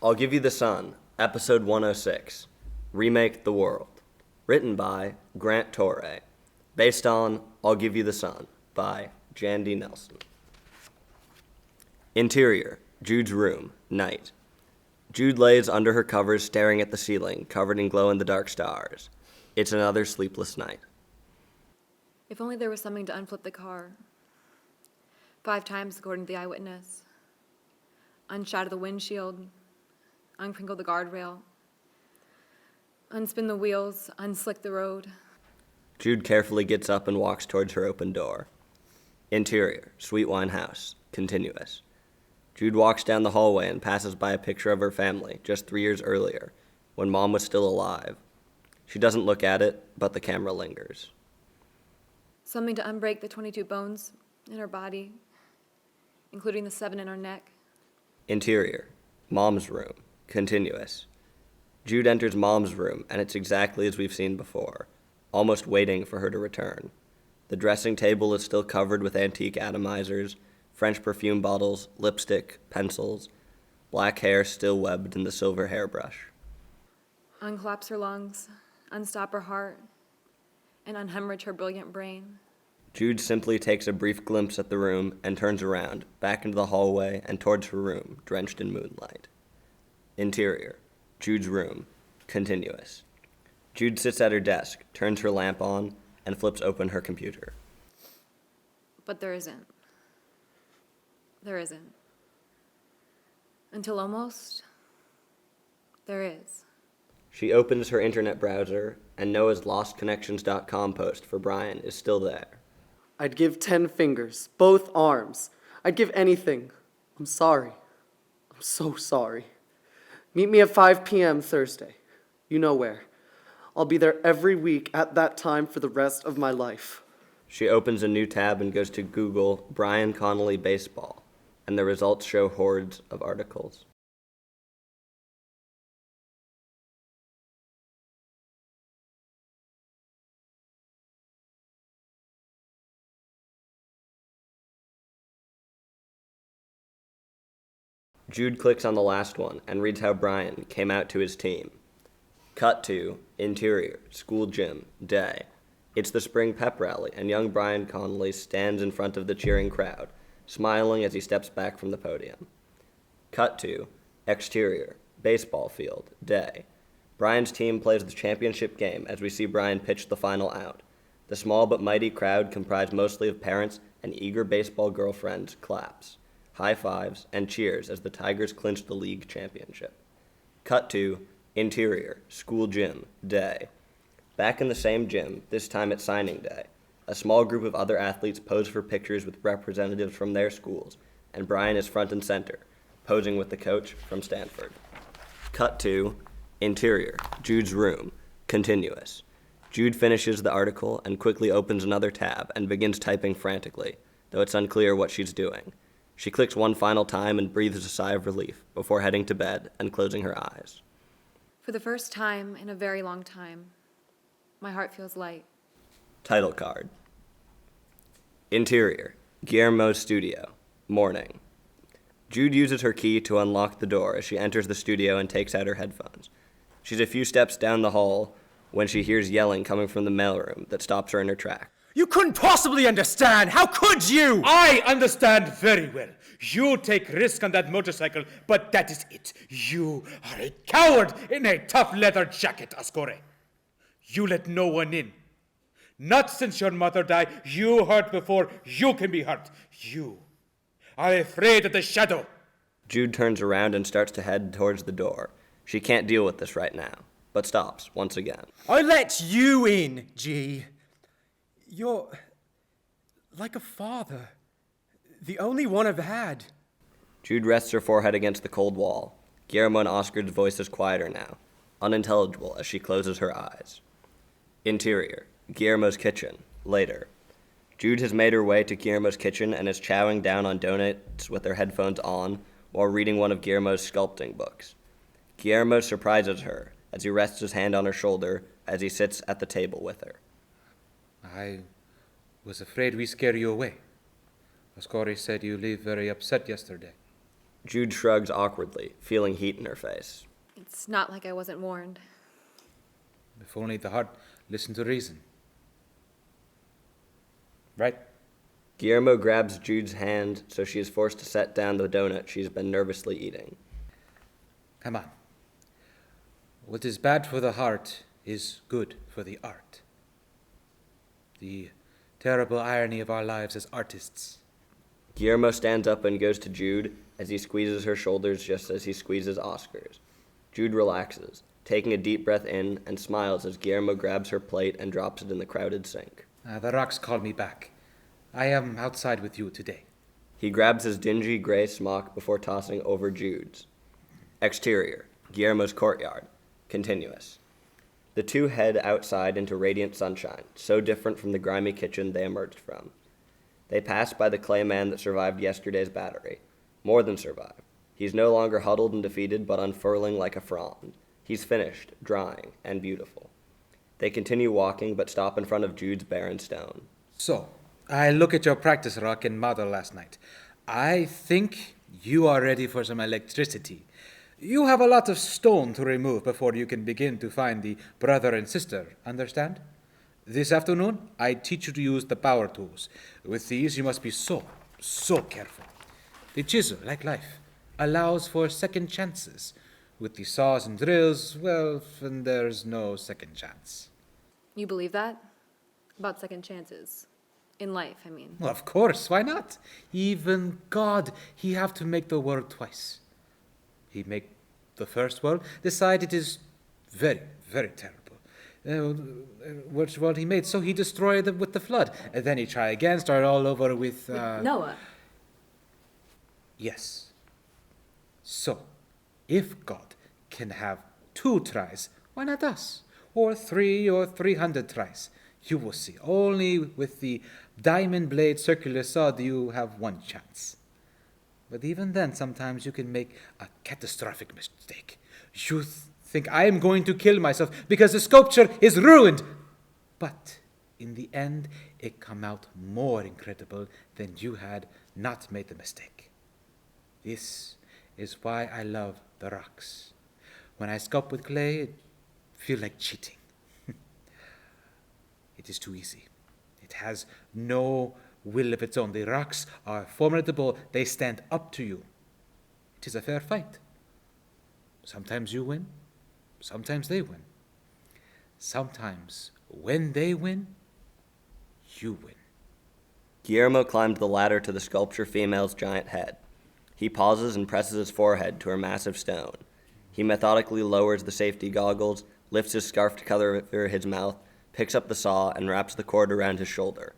I'll Give You the Sun, Episode 106, Remake the World. Written by Grant Torre. Based on I'll Give You the Sun by Jandy Nelson. Interior, Jude's room, night. Jude lays under her covers staring at the ceiling, covered in glow-in-the-dark stars. It's another sleepless night. If only there was something to unflip the car. 5 times, according to the eyewitness. Unshatter the windshield, uncrinkle the guardrail, unspin the wheels, unslick the road. Jude carefully gets up and walks towards her open door. Interior, Sweetwine House, continuous. Jude walks down the hallway and passes by a picture of her family just 3 years earlier, when Mom was still alive. She doesn't look at it, but the camera lingers. Something to unbreak the 22 bones in her body, including the 7 in her neck. Interior, Mom's room, continuous. Jude enters Mom's room, and it's exactly as we've seen before, almost waiting for her to return. The dressing table is still covered with antique atomizers, French perfume bottles, lipstick, pencils, black hair still webbed in the silver hairbrush. Uncollapse her lungs, unstop her heart, and unhemorrhage her brilliant brain. Jude simply takes a brief glimpse at the room and turns around, back into the hallway and towards her room, drenched in moonlight. Interior, Jude's room, continuous. Jude sits at her desk, turns her lamp on, and flips open her computer. But there isn't. There isn't. Until almost, there is. She opens her internet browser, and Noah's LostConnections.com post for Brian is still there. I'd give 10 fingers, both arms. I'd give anything. I'm sorry. I'm so sorry. Meet me at 5 p.m. Thursday. You know where. I'll be there every week at that time for the rest of my life. She opens a new tab and goes to Google Brian Connolly Baseball, and the results show hordes of articles. Jude clicks on the last one and reads how Brian came out to his team. Cut to interior, school gym, day. It's the spring pep rally, and young Brian Connolly stands in front of the cheering crowd, smiling as he steps back from the podium. Cut to exterior, baseball field, day. Brian's team plays the championship game as we see Brian pitch the final out. The small but mighty crowd, comprised mostly of parents and eager baseball girlfriends, claps, high fives, and cheers as the Tigers clinch the league championship. Cut to interior, school gym, day. Back in the same gym, this time at signing day, a small group of other athletes pose for pictures with representatives from their schools, and Brian is front and center, posing with the coach from Stanford. Cut to interior, Jude's room, continuous. Jude finishes the article and quickly opens another tab and begins typing frantically, though it's unclear what she's doing. She clicks one final time and breathes a sigh of relief before heading to bed and closing her eyes. For the first time in a very long time, my heart feels light. Title card. Interior, Guillermo's studio, morning. Jude uses her key to unlock the door as she enters the studio and takes out her headphones. She's a few steps down the hall when she hears yelling coming from the mailroom that stops her in her tracks. You couldn't possibly understand! How could you? I understand very well. You take risk on that motorcycle, but that is it. You are a coward in a tough leather jacket, Ascore. You let no one in. Not since your mother died. You hurt before you can be hurt. You are afraid of the shadow. Jude turns around and starts to head towards the door. She can't deal with this right now, but stops once again. I let you in, G. You're like a father. The only one I've had. Jude rests her forehead against the cold wall. Guillermo and Oscar's voice is quieter now, unintelligible as she closes her eyes. Interior, Guillermo's kitchen, later. Jude has made her way to Guillermo's kitchen and is chowing down on donuts with her headphones on while reading one of Guillermo's sculpting books. Guillermo surprises her as he rests his hand on her shoulder as he sits at the table with her. I was afraid we scare you away. Ascari said you leave very upset yesterday. Jude shrugs awkwardly, feeling heat in her face. It's not like I wasn't warned. If only the heart listened to reason. Right? Guillermo grabs Jude's hand, so she is forced to set down the donut she's been nervously eating. Come on. What is bad for the heart is good for the art. The terrible irony of our lives as artists. Guillermo stands up and goes to Jude as he squeezes her shoulders just as he squeezes Oscar's. Jude relaxes, taking a deep breath in, and smiles as Guillermo grabs her plate and drops it in the crowded sink. The rocks call me back. I am outside with you today. He grabs his dingy gray smock before tossing over Jude's. Exterior, Guillermo's courtyard. Continuous. The two head outside into radiant sunshine, so different from the grimy kitchen they emerged from. They pass by the clay man that survived yesterday's battery. More than survived. He's no longer huddled and defeated, but unfurling like a frond. He's finished, drying, and beautiful. They continue walking, but stop in front of Jude's barren stone. So, I look at your practice rock and model last night. I think you are ready for some electricity. You have a lot of stone to remove before you can begin to find the brother and sister, understand? This afternoon, I teach you to use the power tools. With these, you must be so careful. The chisel, like life, allows for second chances. With the saws and drills, well, then there's no second chance. You believe that? About second chances. In life, I mean. Well, of course, why not? Even God, he have to make the world twice. He make the first world, decide it is very, very terrible. Which world he made, so he destroyed it with the flood. And then he try again, start all over with... Noah. Yes. So, if God can have 2 tries, why not us? Or 3 or 300 tries? You will see. Only with the diamond blade circular saw do you have 1 chance. But even then, sometimes you can make a catastrophic mistake. You think I am going to kill myself because the sculpture is ruined. But in the end, it come out more incredible than you had not made the mistake. This is why I love the rocks. When I sculpt with clay, it feels like cheating. It is too easy. It has no will of its own. The rocks are formidable. They stand up to you. It is a fair fight. Sometimes you win. Sometimes they win. Sometimes when they win, you win. Guillermo climbed the ladder to the sculpture female's giant head. He pauses and presses his forehead to her massive stone. He methodically lowers the safety goggles, lifts his scarf to cover his mouth, picks up the saw, and wraps the cord around his shoulder.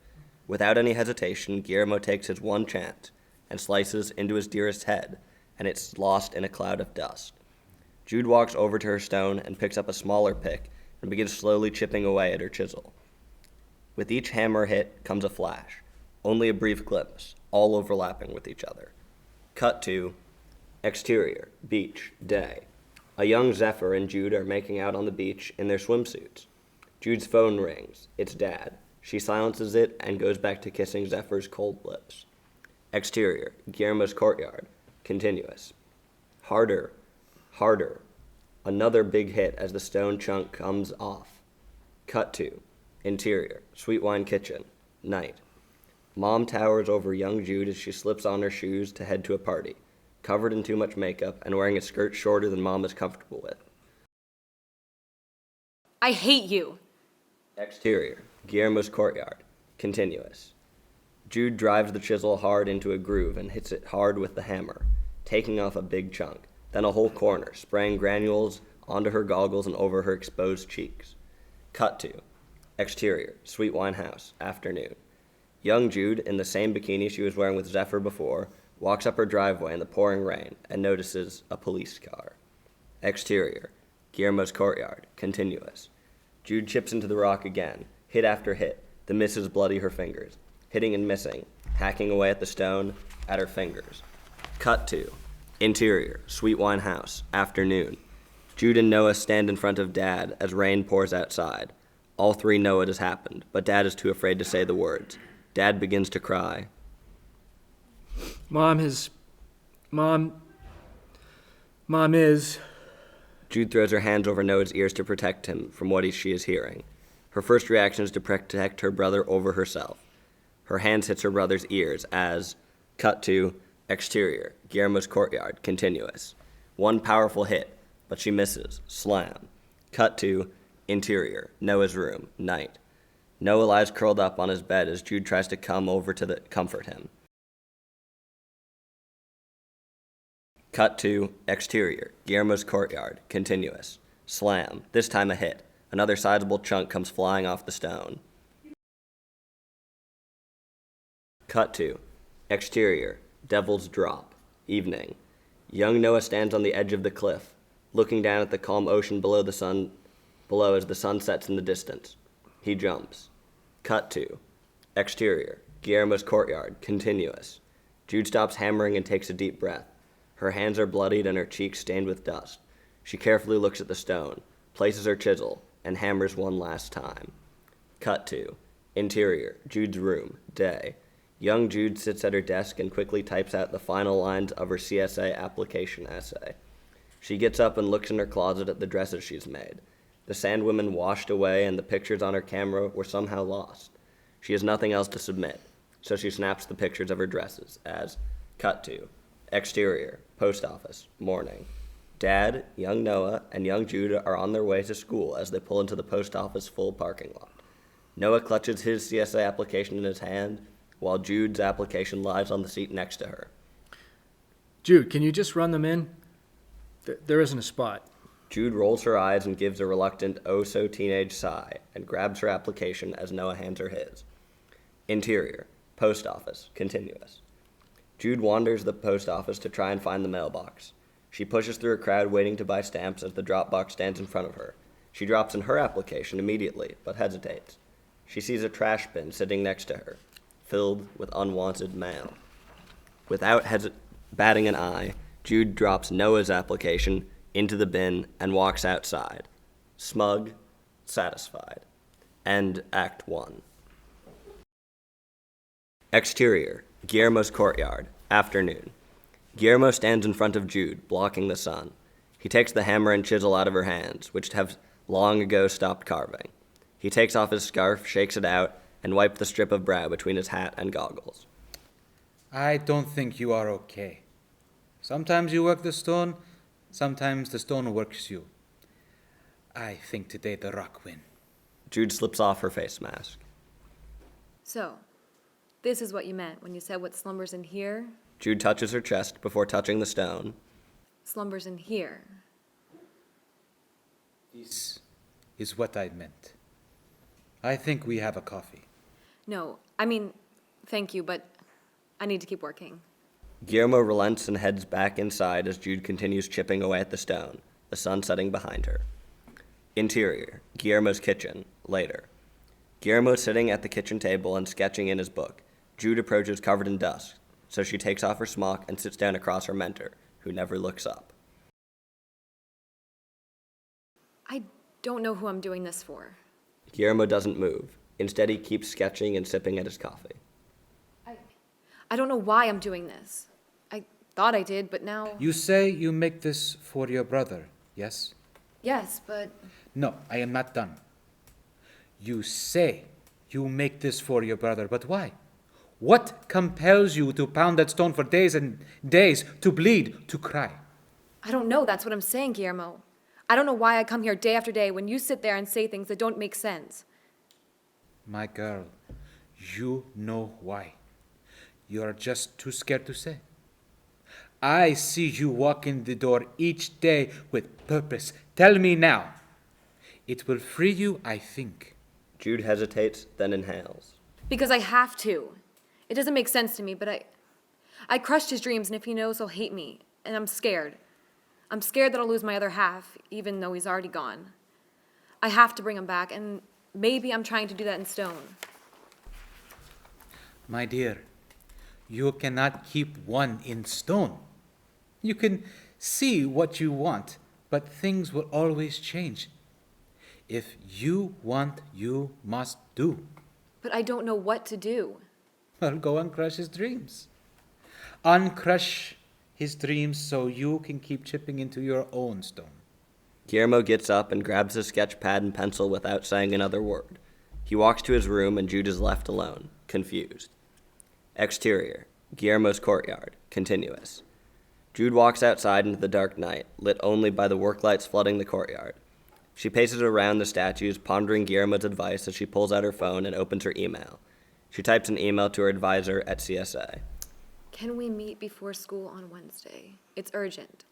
Without any hesitation, Guillermo takes his 1 chance and slices into his dearest head, and it's lost in a cloud of dust. Jude walks over to her stone and picks up a smaller pick and begins slowly chipping away at her chisel. With each hammer hit comes a flash, only a brief glimpse, all overlapping with each other. Cut to exterior, beach, day. A young Zephyr and Jude are making out on the beach in their swimsuits. Jude's phone rings. It's Dad. She silences it and goes back to kissing Zephyr's cold lips. Exterior, Guillermo's courtyard. Continuous. Harder. Harder. Another big hit as the stone chunk comes off. Cut to interior, sweet wine kitchen. Night. Mom towers over young Jude as she slips on her shoes to head to a party, covered in too much makeup and wearing a skirt shorter than Mom is comfortable with. I hate you. Exterior, Guillermo's courtyard. Continuous. Jude drives the chisel hard into a groove and hits it hard with the hammer, taking off a big chunk, then a whole corner, spraying granules onto her goggles and over her exposed cheeks. Cut to exterior, sweet wine house, afternoon. Young Jude, in the same bikini she was wearing with Zephyr before, walks up her driveway in the pouring rain and notices a police car. Exterior, Guillermo's courtyard, continuous. Jude chips into the rock again, hit after hit. The misses bloody her fingers, hitting and missing, hacking away at the stone, at her fingers. Cut to interior, sweet wine house, afternoon. Jude and Noah stand in front of Dad as rain pours outside. All 3 know it has happened, but Dad is too afraid to say the words. Dad begins to cry. Mom, Mom is. Jude throws her hands over Noah's ears to protect him from what she is hearing. Her first reaction is to protect her brother over herself. Her hands hits her brother's ears as, cut to, exterior, Guillermo's courtyard, continuous. One powerful hit, but she misses, slam. Cut to, interior, Noah's room, night. Noah lies curled up on his bed as Jude tries to come over to comfort him. Cut to, exterior, Guillermo's courtyard, continuous. Slam, this time a hit. Another sizable chunk comes flying off the stone. Cut to, exterior, Devil's Drop, evening. Young Noah stands on the edge of the cliff, looking down at the calm ocean below as the sun sets in the distance. He jumps. Cut to, exterior, Guillermo's courtyard, continuous. Jude stops hammering and takes a deep breath. Her hands are bloodied and her cheeks stained with dust. She carefully looks at the stone, places her chisel, and hammers one last time. Cut to, interior, Jude's room, day. Young Jude sits at her desk and quickly types out the final lines of her CSA application essay. She gets up and looks in her closet at the dresses she's made. The sandwomen washed away and the pictures on her camera were somehow lost. She has nothing else to submit, so she snaps the pictures of her dresses as, cut to, exterior, post office, morning. Dad, young Noah, and young Jude are on their way to school as they pull into the post office full parking lot. Noah clutches his CSA application in his hand, while Jude's application lies on the seat next to her. Jude, can you just run them in? There isn't a spot. Jude rolls her eyes and gives a reluctant, oh-so-teenage sigh, and grabs her application as Noah hands her his. Interior, post office, continuous. Jude wanders the post office to try and find the mailbox. She pushes through a crowd waiting to buy stamps as the drop box stands in front of her. She drops in her application immediately, but hesitates. She sees a trash bin sitting next to her, filled with unwanted mail. Without batting an eye, Jude drops Noah's application into the bin and walks outside, smug, satisfied. End Act 1. Exterior, Guillermo's courtyard, afternoon. Guillermo stands in front of Jude, blocking the sun. He takes the hammer and chisel out of her hands, which have long ago stopped carving. He takes off his scarf, shakes it out, and wipes the strip of brow between his hat and goggles. I don't think you are okay. Sometimes you work the stone, sometimes the stone works you. I think today the rock win. Jude slips off her face mask. So, this is what you meant when you said what slumbers in here, Jude touches her chest before touching the stone. slumbers in here. This is what I meant. I think we have a coffee. No, I mean, thank you, but I need to keep working. Guillermo relents and heads back inside as Jude continues chipping away at the stone, the sun setting behind her. Interior, Guillermo's kitchen, later. Guillermo sitting at the kitchen table and sketching in his book. Jude approaches covered in dust, so she takes off her smock and sits down across her mentor, who never looks up. I don't know who I'm doing this for. Guillermo doesn't move. Instead, he keeps sketching and sipping at his coffee. I don't know why I'm doing this. I thought I did, but now... You say you make this for your brother, yes? Yes, but... No, I am not done. You say you make this for your brother, but why? What compels you to pound that stone for days and days, to bleed, to cry? I don't know, that's what I'm saying, Guillermo. I don't know why I come here day after day when you sit there and say things that don't make sense. My girl, you know why. You are just too scared to say. I see you walk in the door each day with purpose. Tell me now. It will free you, I think. Jude hesitates, then inhales. Because I have to. It doesn't make sense to me, but I crushed his dreams, and if he knows, he'll hate me. And I'm scared. I'm scared that I'll lose my other half, even though he's already gone. I have to bring him back, and maybe I'm trying to do that in stone. My dear, you cannot keep one in stone. You can see what you want, but things will always change. If you want, you must do. But I don't know what to do. Well, go and crush his dreams. Uncrush his dreams so you can keep chipping into your own stone. Guillermo gets up and grabs a sketch pad and pencil without saying another word. He walks to his room and Jude is left alone, confused. Exterior, Guillermo's courtyard, continuous. Jude walks outside into the dark night, lit only by the work lights flooding the courtyard. She paces around the statues, pondering Guillermo's advice as she pulls out her phone and opens her email. She types an email to her advisor at CSA. Can we meet before school on Wednesday? It's urgent.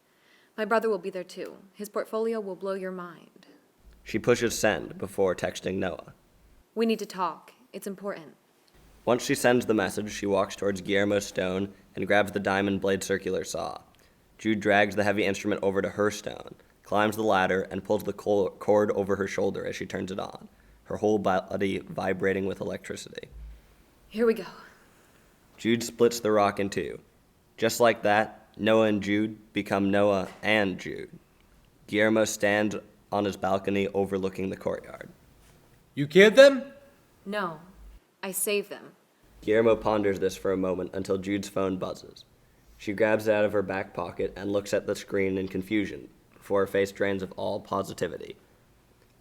My brother will be there too. His portfolio will blow your mind. She pushes send before texting Noah. We need to talk. It's important. Once she sends the message, she walks towards Guillermo's stone and grabs the diamond blade circular saw. Jude drags the heavy instrument over to her stone, climbs the ladder, and pulls the cord over her shoulder as she turns it on, her whole body vibrating with electricity. Here we go. Jude splits the rock in two. Just like that, Noah and Jude become Noah and Jude. Guillermo stands on his balcony overlooking the courtyard. You killed them? No, I saved them. Guillermo ponders this for a moment until Jude's phone buzzes. She grabs it out of her back pocket and looks at the screen in confusion before her face drains of all positivity.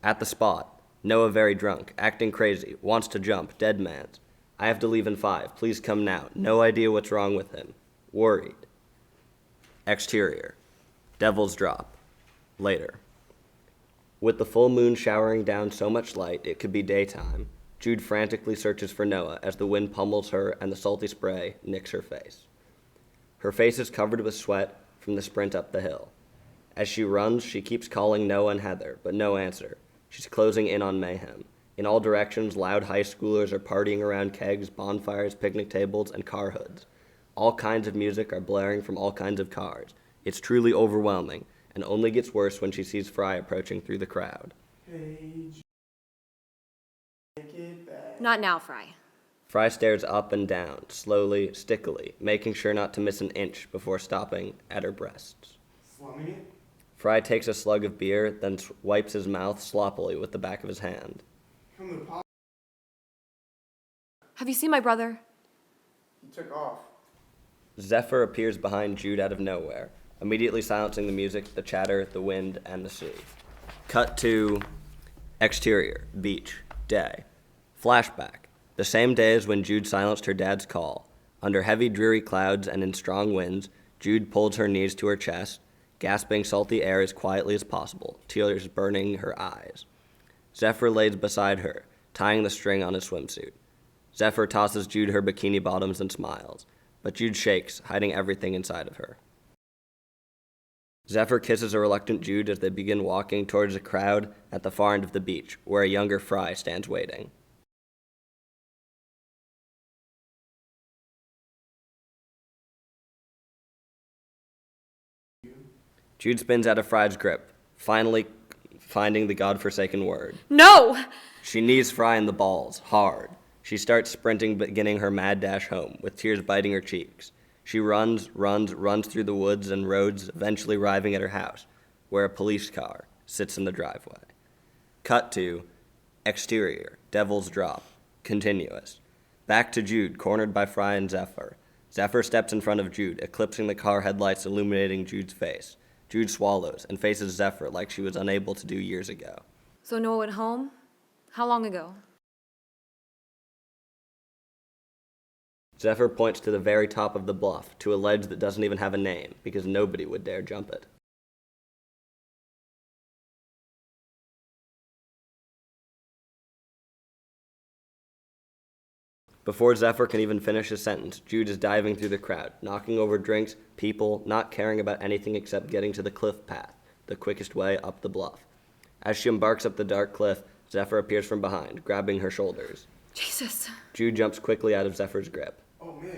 At the spot, Noah very drunk, acting crazy, wants to jump, dead man's. I have to leave in 5. Please come now. No idea what's wrong with him. Worried. Exterior. Devil's Drop. Later. With the full moon showering down so much light it could be daytime, Jude frantically searches for Noah as the wind pummels her and the salty spray nicks her face. Her face is covered with sweat from the sprint up the hill. As she runs, she keeps calling Noah and Heather, but no answer. She's closing in on mayhem. In all directions, loud high schoolers are partying around kegs, bonfires, picnic tables, and car hoods. All kinds of music are blaring from all kinds of cars. It's truly overwhelming, and only gets worse when she sees Fry approaching through the crowd. Not now, Fry. Fry stares up and down, slowly, stickily, making sure not to miss an inch before stopping at her breasts. Slumming it? Fry takes a slug of beer, then wipes his mouth sloppily with the back of his hand. From the pot. Have you seen my brother? He took off. Zephyr appears behind Jude out of nowhere, immediately silencing the music, the chatter, the wind, and the sea. Cut to exterior, beach, day. Flashback. The same day as when Jude silenced her dad's call. Under heavy, dreary clouds and in strong winds, Jude pulled her knees to her chest, gasping salty air as quietly as possible, tears burning her eyes. Zephyr lays beside her, tying the string on his swimsuit. Zephyr tosses Jude her bikini bottoms and smiles, but Jude shakes, hiding everything inside of her. Zephyr kisses a reluctant Jude as they begin walking towards a crowd at the far end of the beach, where a younger Fry stands waiting. Jude spins out of Fry's grip, finally finding the godforsaken word. No! She knees Fry in the balls, hard. She starts sprinting, beginning her mad dash home, with tears biting her cheeks. She runs through the woods and roads, eventually arriving at her house, where a police car sits in the driveway. Cut to exterior, Devil's Drop, continuous. Back to Jude, cornered by Fry and Zephyr. Zephyr steps in front of Jude, eclipsing the car headlights illuminating Jude's face. Jude swallows and faces Zephyr like she was unable to do years ago. So Noah went home? How long ago? Zephyr points to the very top of the bluff, to a ledge that doesn't even have a name, because nobody would dare jump it. Before Zephyr can even finish his sentence, Jude is diving through the crowd, knocking over drinks, people, not caring about anything except getting to the cliff path, the quickest way up the bluff. As she embarks up the dark cliff, Zephyr appears from behind, grabbing her shoulders. Jesus. Jude jumps quickly out of Zephyr's grip. Oh, man.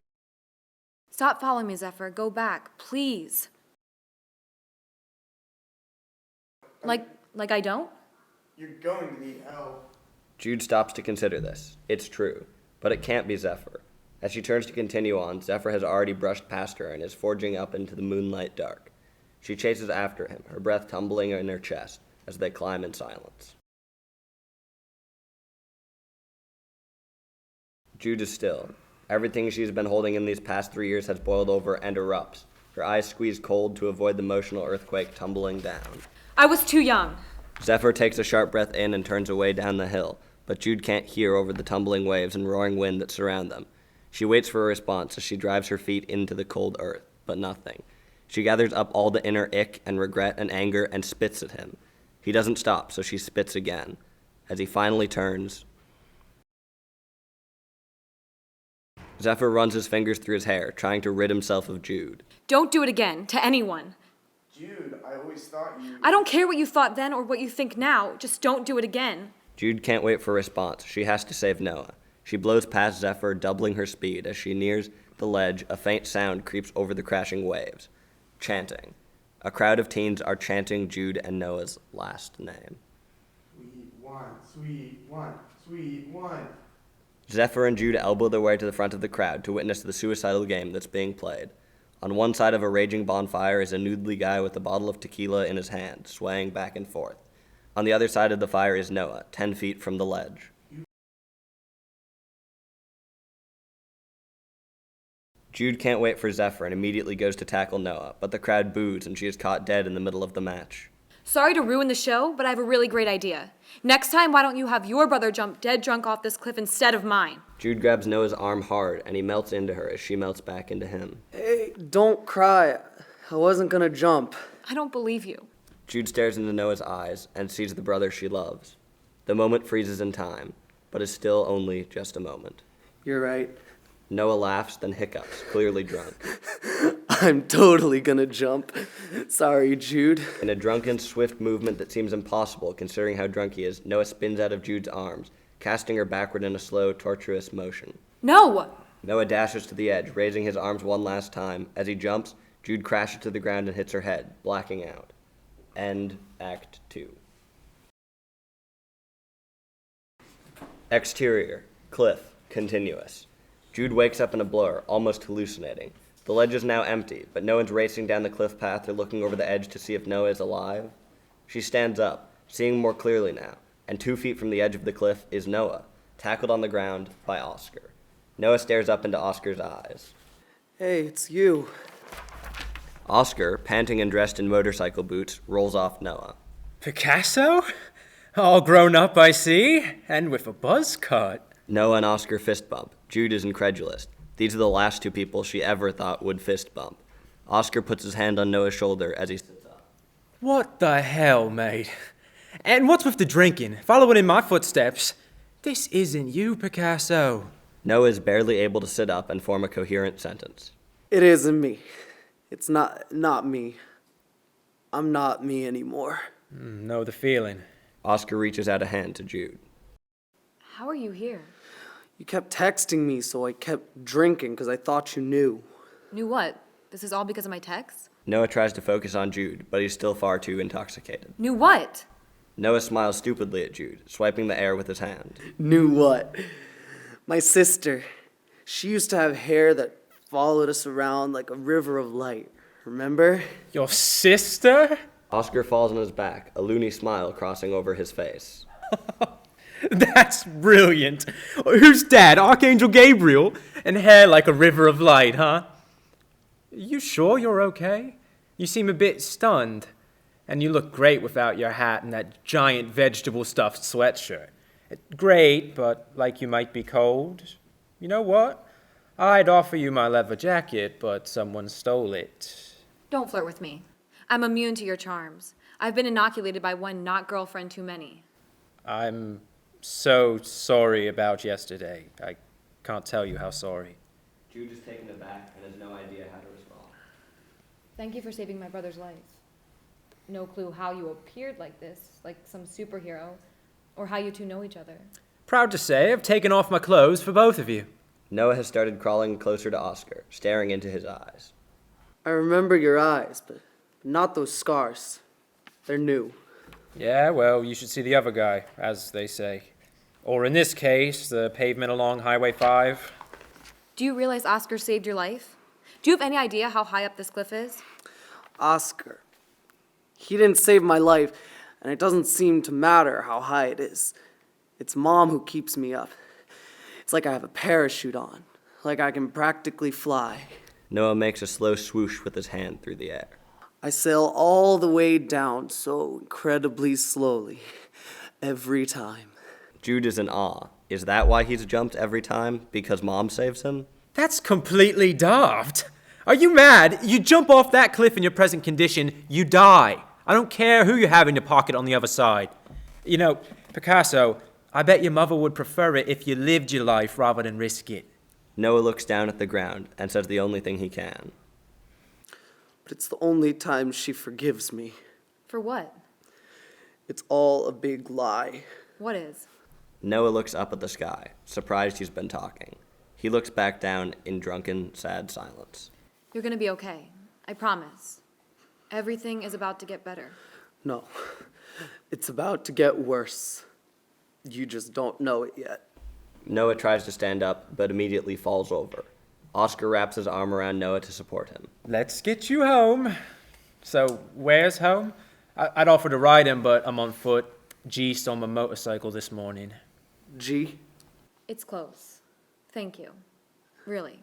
Stop following me, Zephyr. Go back, please. Like I don't? You're going to need help. Jude stops to consider this. It's true, but it can't be Zephyr. As she turns to continue on, Zephyr has already brushed past her and is forging up into the moonlight dark. She chases after him, her breath tumbling in her chest as they climb in silence. Jude is still. Everything she's been holding in these past 3 years has boiled over and erupts, her eyes squeezed cold to avoid the emotional earthquake tumbling down. I was too young. Zephyr takes a sharp breath in and turns away down the hill, but Jude can't hear over the tumbling waves and roaring wind that surround them. She waits for a response as she drives her feet into the cold earth, but nothing. She gathers up all the inner ick and regret and anger and spits at him. He doesn't stop, so she spits again. As he finally turns, Zephyr runs his fingers through his hair, trying to rid himself of Jude. Don't do it again, to anyone. Jude, I always thought you. I don't care what you thought then or what you think now. Just don't do it again. Jude can't wait for a response. She has to save Noah. She blows past Zephyr, doubling her speed. As she nears the ledge, a faint sound creeps over the crashing waves. Chanting. A crowd of teens are chanting Jude and Noah's last name. Sweet one, sweet one, sweet one. Zephyr and Jude elbow their way to the front of the crowd to witness the suicidal game that's being played. On one side of a raging bonfire is a noodly guy with a bottle of tequila in his hand, swaying back and forth. On the other side of the fire is Noah, 10 feet from the ledge. Jude can't wait for Zephyr and immediately goes to tackle Noah, but the crowd boos and she is caught dead in the middle of the match. Sorry to ruin the show, but I have a really great idea. Next time, why don't you have your brother jump dead drunk off this cliff instead of mine? Jude grabs Noah's arm hard and he melts into her as she melts back into him. Hey, don't cry. I wasn't gonna jump. I don't believe you. Jude stares into Noah's eyes and sees the brother she loves. The moment freezes in time, but is still only just a moment. You're right. Noah laughs, then hiccups, clearly drunk. I'm totally gonna jump. Sorry, Jude. In a drunken, swift movement that seems impossible considering how drunk he is, Noah spins out of Jude's arms, casting her backward in a slow, tortuous motion. No! Noah dashes to the edge, raising his arms one last time. As he jumps, Jude crashes to the ground and hits her head, blacking out. End Act 2. Exterior, cliff, continuous. Jude wakes up in a blur, almost hallucinating. The ledge is now empty, but no one's racing down the cliff path or looking over the edge to see if Noah is alive. She stands up, seeing more clearly now, and 2 feet from the edge of the cliff is Noah, tackled on the ground by Oscar. Noah stares up into Oscar's eyes. Hey, it's you. Oscar, panting and dressed in motorcycle boots, rolls off Noah. Picasso? All grown up, I see, and with a buzz cut. Noah and Oscar fist bump. Jude is incredulous. These are the last two people she ever thought would fist bump. Oscar puts his hand on Noah's shoulder as he sits up. What the hell, mate? And what's with the drinking? Following in my footsteps? This isn't you, Picasso. Noah is barely able to sit up and form a coherent sentence. It isn't me. It's not me. I'm not me anymore. Know the feeling. Oscar reaches out a hand to Jude. How are you here? You kept texting me, so I kept drinking because I thought you knew. Knew what? This is all because of my text? Noah tries to focus on Jude, but he's still far too intoxicated. Knew what? Noah smiles stupidly at Jude, swiping the air with his hand. Knew what? My sister. She used to have hair that followed us around like a river of light. Remember? Your sister? Oscar falls on his back, a loony smile crossing over his face. That's brilliant. Who's dad? Archangel Gabriel? And hair like a river of light, huh? You sure you're okay? You seem a bit stunned. And you look great without your hat and that giant vegetable stuffed sweatshirt. Great, but like you might be cold. You know what? I'd offer you my leather jacket, but someone stole it. Don't flirt with me. I'm immune to your charms. I've been inoculated by one not girlfriend too many. I'm so sorry about yesterday. I can't tell you how sorry. Jude is taken aback and has no idea how to respond. Thank you for saving my brother's life. No clue how you appeared like this, like some superhero, or how you two know each other. Proud to say I've taken off my clothes for both of you. Noah has started crawling closer to Oscar, staring into his eyes. I remember your eyes, but not those scars. They're new. Yeah, well, you should see the other guy, as they say. Or in this case, the pavement along Highway 5. Do you realize Oscar saved your life? Do you have any idea how high up this cliff is? Oscar. He didn't save my life, and it doesn't seem to matter how high it is. It's Mom who keeps me up. It's like I have a parachute on, like I can practically fly. Noah makes a slow swoosh with his hand through the air. I sail all the way down so incredibly slowly, every time. Jude is in awe. Is that why he's jumped every time? Because Mom saves him? That's completely daft. Are you mad? You jump off that cliff in your present condition, you die. I don't care who you have in your pocket on the other side. You know, Picasso, I bet your mother would prefer it if you lived your life rather than risk it. Noah looks down at the ground and says the only thing he can. But it's the only time she forgives me. For what? It's all a big lie. What is? Noah looks up at the sky, surprised he's been talking. He looks back down in drunken, sad silence. You're gonna be okay. I promise. Everything is about to get better. No, it's about to get worse. You just don't know it yet. Noah tries to stand up, but immediately falls over. Oscar wraps his arm around Noah to support him. Let's get you home. So, where's home? I'd offer to ride him, but I'm on foot. G stole my motorcycle this morning. G? It's close. Thank you. Really.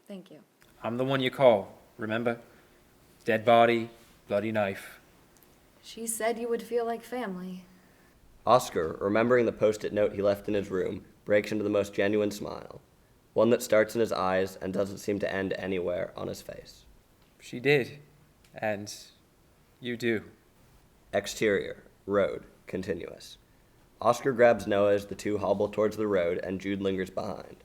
Thank you. I'm the one you call, remember? Dead body, bloody knife. She said you would feel like family. Oscar, remembering the post-it note he left in his room, breaks into the most genuine smile. One that starts in his eyes and doesn't seem to end anywhere on his face. She did. And you do. Exterior, road, continuous. Oscar grabs Noah as the two hobble towards the road and Jude lingers behind.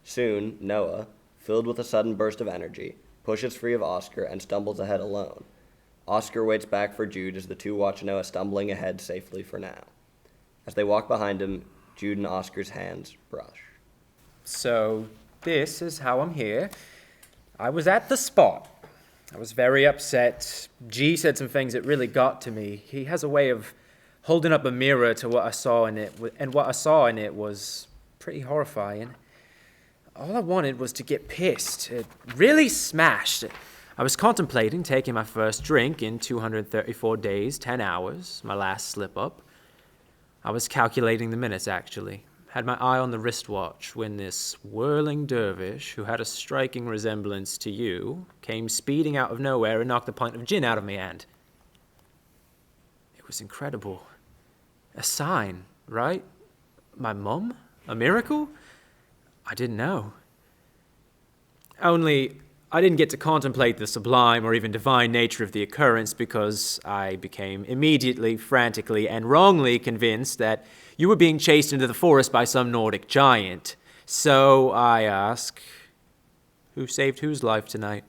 Soon, Noah, filled with a sudden burst of energy, pushes free of Oscar and stumbles ahead alone. Oscar waits back for Jude as the two watch Noah stumbling ahead safely for now. As they walk behind him, Jude and Oscar's hands brush. So, this is how I'm here. I was at the spot. I was very upset. G said some things that really got to me. He has a way of holding up a mirror to what I saw in it, and what I saw in it was pretty horrifying. All I wanted was to get pissed. It really smashed. I was contemplating taking my first drink in 234 days, 10 hours, my last slip-up. I was calculating the minutes, actually. Had my eye on the wristwatch when this whirling dervish, who had a striking resemblance to you, came speeding out of nowhere and knocked a pint of gin out of my hand. It was incredible. A sign, right? My mum? A miracle? I didn't know. Only, I didn't get to contemplate the sublime or even divine nature of the occurrence because I became immediately, frantically, and wrongly convinced that you were being chased into the forest by some Nordic giant. So I ask, who saved whose life tonight?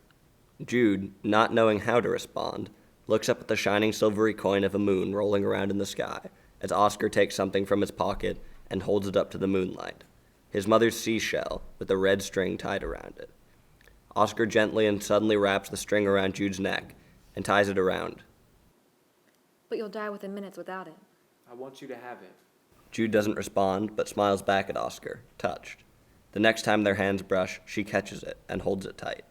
Jude, not knowing how to respond, looks up at the shining silvery coin of a moon rolling around in the sky as Oscar takes something from his pocket and holds it up to the moonlight. His mother's seashell with a red string tied around it. Oscar gently and suddenly wraps the string around Jude's neck and ties it around. But you'll die within minutes without it. I want you to have it. Jude doesn't respond, but smiles back at Oscar, touched. The next time their hands brush, she catches it and holds it tight.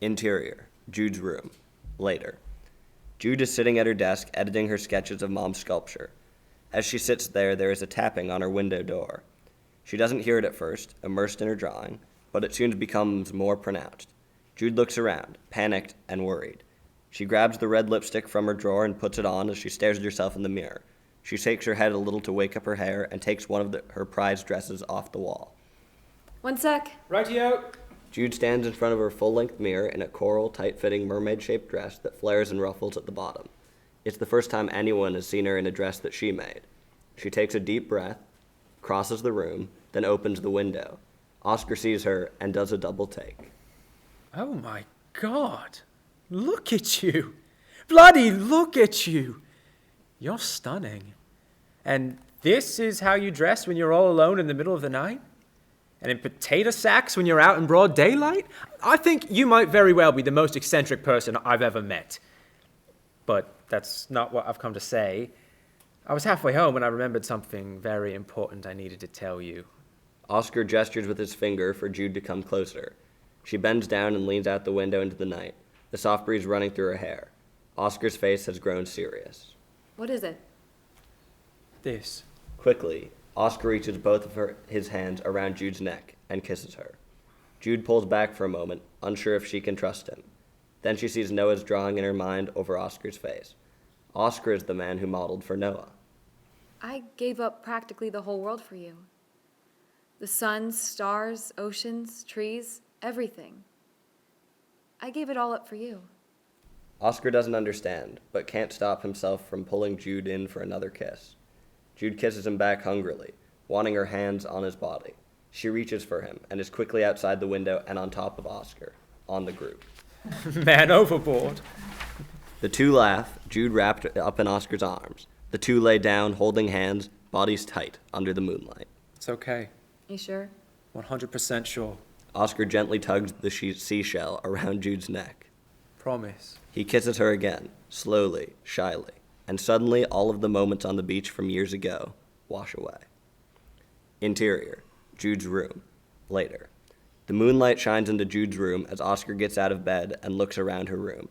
Interior, Jude's room. Later. Jude is sitting at her desk editing her sketches of Mom's sculpture. As she sits there, there is a tapping on her window door. She doesn't hear it at first, immersed in her drawing, but it soon becomes more pronounced. Jude looks around, panicked and worried. She grabs the red lipstick from her drawer and puts it on as she stares at herself in the mirror. She shakes her head a little to wake up her hair and takes one of her prized dresses off the wall. One sec. Rightio. Jude stands in front of her full-length mirror in a coral, tight-fitting, mermaid-shaped dress that flares and ruffles at the bottom. It's the first time anyone has seen her in a dress that she made. She takes a deep breath, crosses the room, then opens the window. Oscar sees her and does a double take. Oh my God. Look at you. Bloody look at you. You're stunning. And this is how you dress when you're all alone in the middle of the night? And in potato sacks when you're out in broad daylight? I think you might very well be the most eccentric person I've ever met. But that's not what I've come to say. I was halfway home when I remembered something very important I needed to tell you. Oscar gestures with his finger for Jude to come closer. She bends down and leans out the window into the night, the soft breeze running through her hair. Oscar's face has grown serious. What is it? This. Quickly, Oscar reaches both of his hands around Jude's neck and kisses her. Jude pulls back for a moment, unsure if she can trust him. Then she sees Noah's drawing in her mind over Oscar's face. Oscar is the man who modeled for Noah. I gave up practically the whole world for you. The sun, stars, oceans, trees, everything. I gave it all up for you. Oscar doesn't understand, but can't stop himself from pulling Jude in for another kiss. Jude kisses him back hungrily, wanting her hands on his body. She reaches for him and is quickly outside the window and on top of Oscar, on the group. Man overboard. The two laugh, Jude wrapped up in Oscar's arms. The two lay down, holding hands, bodies tight, under the moonlight. It's okay. You sure? 100% sure. Oscar gently tugs the seashell around Jude's neck. Promise. He kisses her again, slowly, shyly, and suddenly all of the moments on the beach from years ago wash away. Interior, Jude's room. Later. The moonlight shines into Jude's room as Oscar gets out of bed and looks around her room.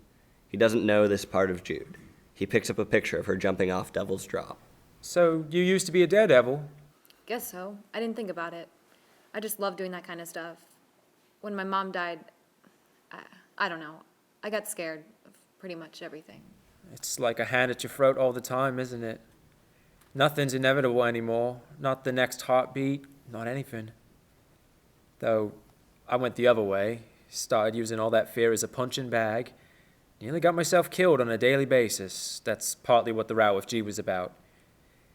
He doesn't know this part of Jude. He picks up a picture of her jumping off Devil's Drop. So, you used to be a daredevil? Guess so. I didn't think about it. I just love doing that kind of stuff. When my mom died, I don't know. I got scared of pretty much everything. It's like a hand at your throat all the time, isn't it? Nothing's inevitable anymore. Not the next heartbeat, not anything. Though, I went the other way. Started using all that fear as a punching bag. Nearly got myself killed on a daily basis. That's partly what the row with G was about.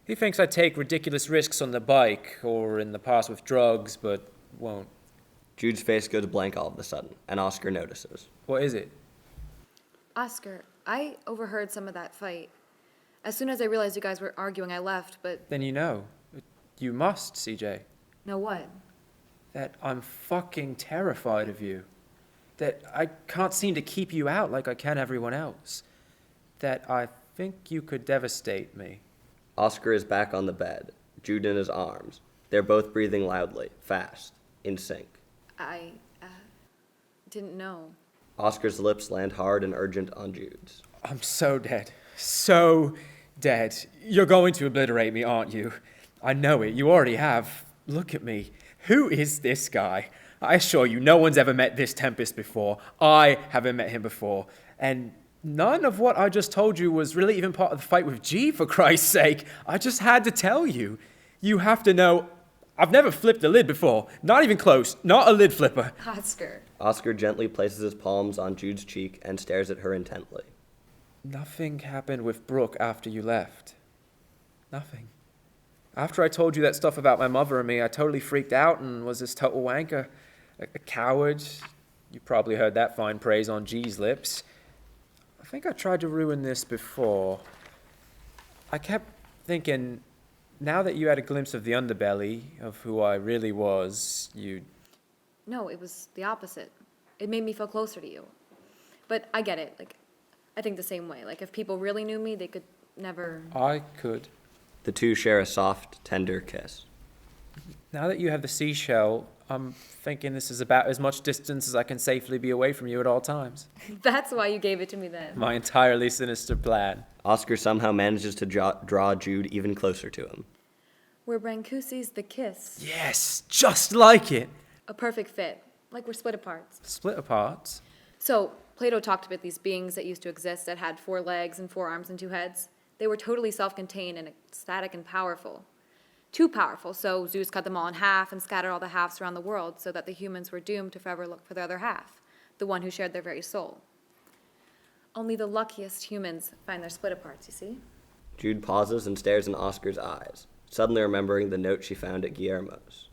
He thinks I take ridiculous risks on the bike or in the past with drugs, but won't. Jude's face goes blank all of a sudden, and Oscar notices. What is it? Oscar, I overheard some of that fight. As soon as I realized you guys were arguing, I left, but Then you know. You must, CJ. know what? That I'm fucking terrified of you. That I can't seem to keep you out like I can everyone else. That I think you could devastate me. Oscar is back on the bed, Jude in his arms. They're both breathing loudly, fast, in sync. I didn't know. Oscar's lips land hard and urgent on Jude's. I'm so dead. So dead. You're going to obliterate me, aren't you? I know it. You already have. Look at me. Who is this guy? I assure you, no one's ever met this Tempest before. I haven't met him before. And none of what I just told you was really even part of the fight with G, for Christ's sake. I just had to tell you. You have to know, I've never flipped a lid before. Not even close. Not a lid flipper. Oscar. Oscar gently places his palms on Jude's cheek and stares at her intently. Nothing happened with Brooke after you left. Nothing. After I told you that stuff about my mother and me, I totally freaked out and was this total wanker. A coward. You probably heard that fine praise on G's lips. I think I tried to ruin this before. I kept thinking, now that you had a glimpse of the underbelly, of who I really was, you'd... No, it was the opposite. It made me feel closer to you. But I get it. Like, I think the same way. Like, if people really knew me, they could never... I could. The two share a soft, tender kiss. Now that you have the seashell, I'm thinking this is about as much distance as I can safely be away from you at all times. That's why you gave it to me then. My entirely sinister plan. Oscar somehow manages to draw Jude even closer to him. We're Brancusi's The Kiss. Yes, just like it. A perfect fit. Like we're split apart. Split apart. So, Plato talked about these beings that used to exist that had 4 legs and 4 arms and 2 heads. They were totally self-contained and ecstatic and powerful. Too powerful, so Zeus cut them all in half and scattered all the halves around the world so that the humans were doomed to forever look for the other half, the one who shared their very soul. Only the luckiest humans find their split aparts, you see? Jude pauses and stares in Oscar's eyes, suddenly remembering the note she found at Guillermo's.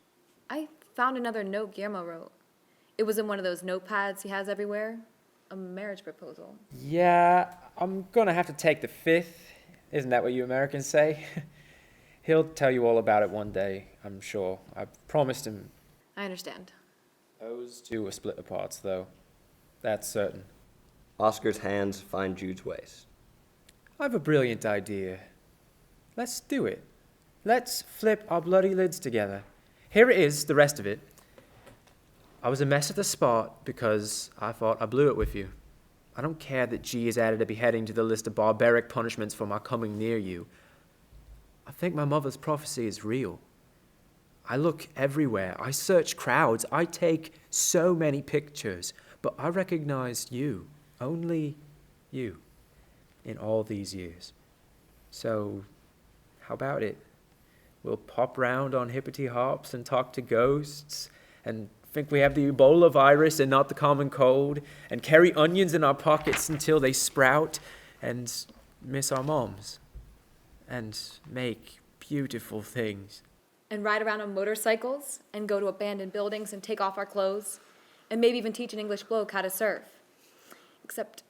I found another note Guillermo wrote. It was in one of those notepads he has everywhere. A marriage proposal. Yeah, I'm gonna have to take the 5th. Isn't that what you Americans say? He'll tell you all about it one day, I'm sure. I've promised him. I understand. Those two are split apart, though. That's certain. Oscar's hands find Jude's waist. I have a brilliant idea. Let's do it. Let's flip our bloody lids together. Here it is, the rest of it. I was a mess at the spot because I thought I blew it with you. I don't care that G has added a beheading to the list of barbaric punishments for my coming near you. I think my mother's prophecy is real. I look everywhere. I search crowds. I take so many pictures. But I recognized you, only you, in all these years. So, how about it? We'll pop round on hippity hops and talk to ghosts and think we have the Ebola virus and not the common cold, and carry onions in our pockets until they sprout, and miss our moms, and make beautiful things. And ride around on motorcycles, and go to abandoned buildings and take off our clothes, and maybe even teach an English bloke how to surf. Except,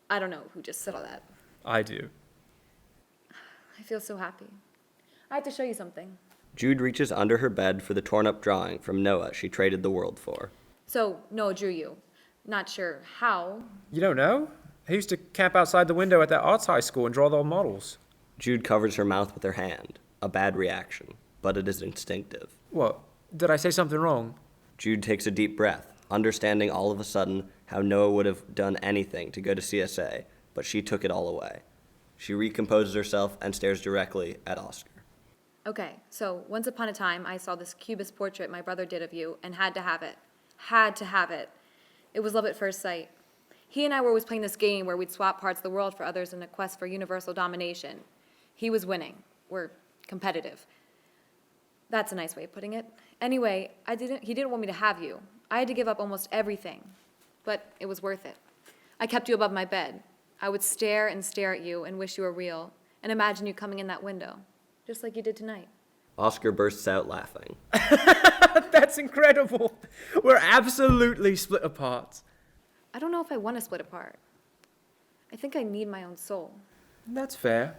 I don't know who just said all that. I do. I feel so happy. I have to show you something. Jude reaches under her bed for the torn-up drawing from Noah she traded the world for. So, Noah drew you. Not sure how. You don't know? I used to camp outside the window at that arts high school and draw the models. Jude covers her mouth with her hand. A bad reaction, but it is instinctive. What? Did I say something wrong? Jude takes a deep breath, understanding all of a sudden how Noah would have done anything to go to CSA, but she took it all away. She recomposes herself and stares directly at Oscar. Okay, so once upon a time, I saw this cubist portrait my brother did of you and had to have it. Had to have it. It was love at first sight. He and I were always playing this game where we'd swap parts of the world for others in a quest for universal domination. He was winning. We're competitive. That's a nice way of putting it. Anyway, he didn't want me to have you. I had to give up almost everything, but it was worth it. I kept you above my bed. I would stare and stare at you and wish you were real and imagine you coming in that window, just like you did tonight. Oscar bursts out laughing. That's incredible. We're absolutely split apart. I don't know if I want to split apart. I think I need my own soul. That's fair.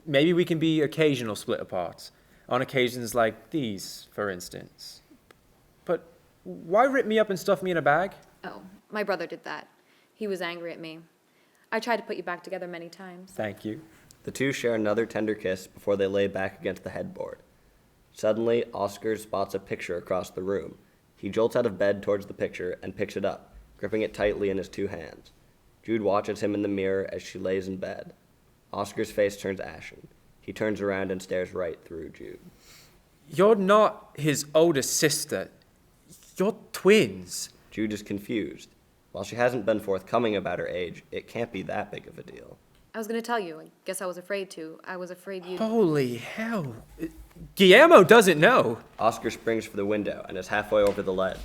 Maybe we can be occasional split aparts. On occasions like these, for instance. But why rip me up and stuff me in a bag? Oh, my brother did that. He was angry at me. I tried to put you back together many times. Thank you. The two share another tender kiss before they lay back against the headboard. Suddenly, Oscar spots a picture across the room. He jolts out of bed towards the picture and picks it up, gripping it tightly in his two hands. Jude watches him in the mirror as she lays in bed. Oscar's face turns ashen. He turns around and stares right through Jude. You're not his older sister. You're twins. Jude is confused. While she hasn't been forthcoming about her age, it can't be that big of a deal. I was going to tell you. I guess I was afraid to. I was afraid you'd... Holy hell. Guillermo doesn't know. Oscar springs for the window and is halfway over the ledge.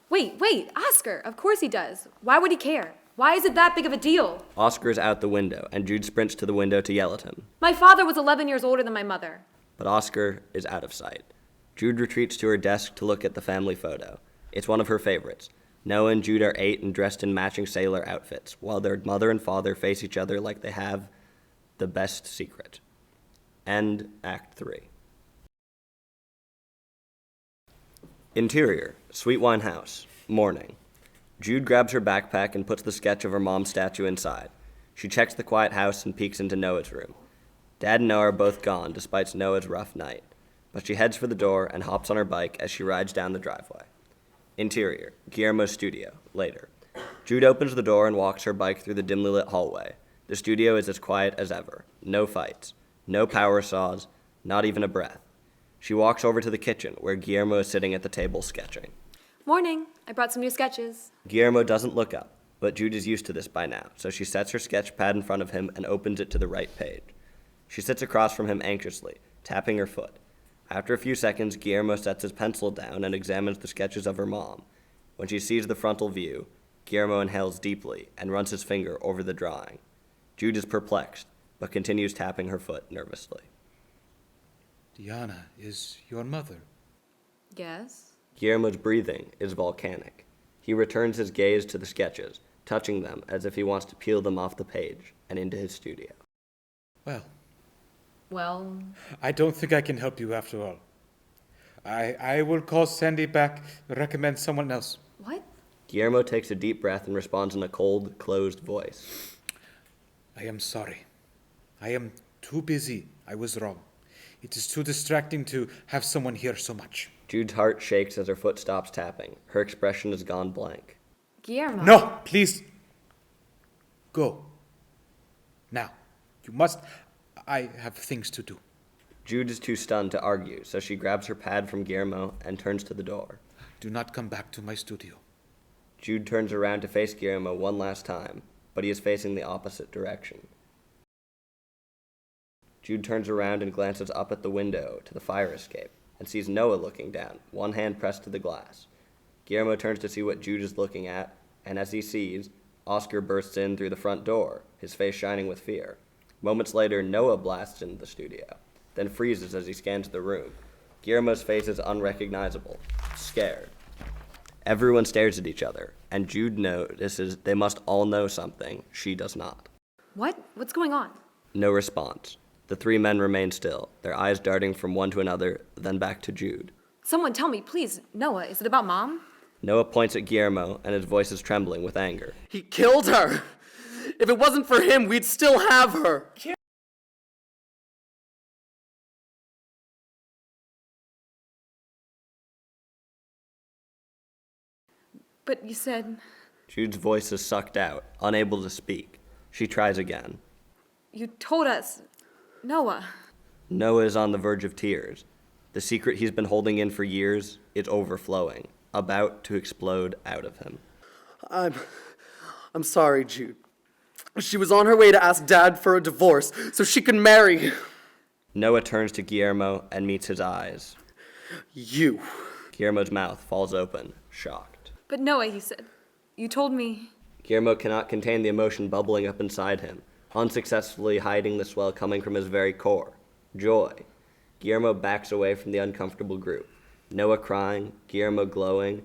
Wait, Oscar! Of course he does. Why would he care? Why is it that big of a deal? Oscar is out the window, and Jude sprints to the window to yell at him. My father was 11 years older than my mother. But Oscar is out of sight. Jude retreats to her desk to look at the family photo. It's one of her favorites. Noah and Jude are 8 and dressed in matching sailor outfits, while their mother and father face each other like they have the best secret. End Act 3. Interior, Sweet Wine House, morning. Jude grabs her backpack and puts the sketch of her mom's statue inside. She checks the quiet house and peeks into Noah's room. Dad and Noah are both gone, despite Noah's rough night. But she heads for the door and hops on her bike as she rides down the driveway. Interior, Guillermo's studio, later. Jude opens the door and walks her bike through the dimly lit hallway. The studio is as quiet as ever. No fights. No power saws. Not even a breath. She walks over to the kitchen, where Guillermo is sitting at the table sketching. Morning. I brought some new sketches. Guillermo doesn't look up, but Jude is used to this by now, so she sets her sketch pad in front of him and opens it to the right page. She sits across from him anxiously, tapping her foot. After a few seconds, Guillermo sets his pencil down and examines the sketches of her mom. When she sees the frontal view, Guillermo inhales deeply and runs his finger over the drawing. Jude is perplexed, but continues tapping her foot nervously. Diana is your mother. Yes? Guillermo's breathing is volcanic. He returns his gaze to the sketches, touching them as if he wants to peel them off the page and into his studio. Well, I don't think I can help you after all. I will call Sandy back and recommend someone else. what? Guillermo takes a deep breath and responds in a cold, closed voice. I am sorry. I am too busy. I was wrong. It is too distracting to have someone hear so much. Jude's heart shakes as her foot stops tapping. Her expression has gone blank. Guillermo. No, please. Go. Now. You must. I have things to do. Jude is too stunned to argue, so she grabs her pad from Guillermo and turns to the door. Do not come back to my studio. Jude turns around to face Guillermo one last time, but he is facing the opposite direction. Jude turns around and glances up at the window to the fire escape and sees Noah looking down, one hand pressed to the glass. Guillermo turns to see what Jude is looking at, and as he sees, Oscar bursts in through the front door, his face shining with fear. Moments later, Noah blasts into the studio, then freezes as he scans the room. Guillermo's face is unrecognizable, scared. Everyone stares at each other, and Jude notices they must all know something she does not. What? What's going on? No response. The three men remain still, their eyes darting from one to another, then back to Jude. Someone tell me, please. Noah, is it about Mom? Noah points at Guillermo, and his voice is trembling with anger. He killed her. If it wasn't for him, we'd still have her. But you said... Jude's voice is sucked out, unable to speak. She tries again. You told us. Noah. Noah is on the verge of tears. The secret he's been holding in for years is overflowing, about to explode out of him. I'm sorry, Jude. She was on her way to ask Dad for a divorce so she could marry Noah turns to Guillermo and meets his eyes. you. Guillermo's mouth falls open, shocked. But Noah, he said. You told me... Guillermo cannot contain the emotion bubbling up inside him, unsuccessfully hiding the swell coming from his very core. Joy. Guillermo backs away from the uncomfortable group. Noah crying, Guillermo glowing,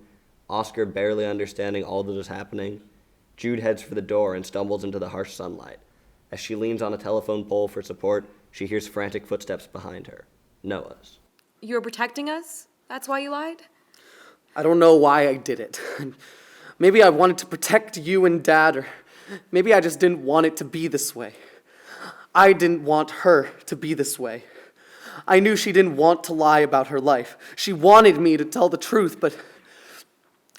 Oscar barely understanding all that is happening. Jude heads for the door and stumbles into the harsh sunlight. As she leans on a telephone pole for support, she hears frantic footsteps behind her. Noah's. You were protecting us? That's why you lied? I don't know why I did it. Maybe I wanted to protect you and Dad, or maybe I just didn't want it to be this way. I didn't want her to be this way. I knew she didn't want to lie about her life. She wanted me to tell the truth, but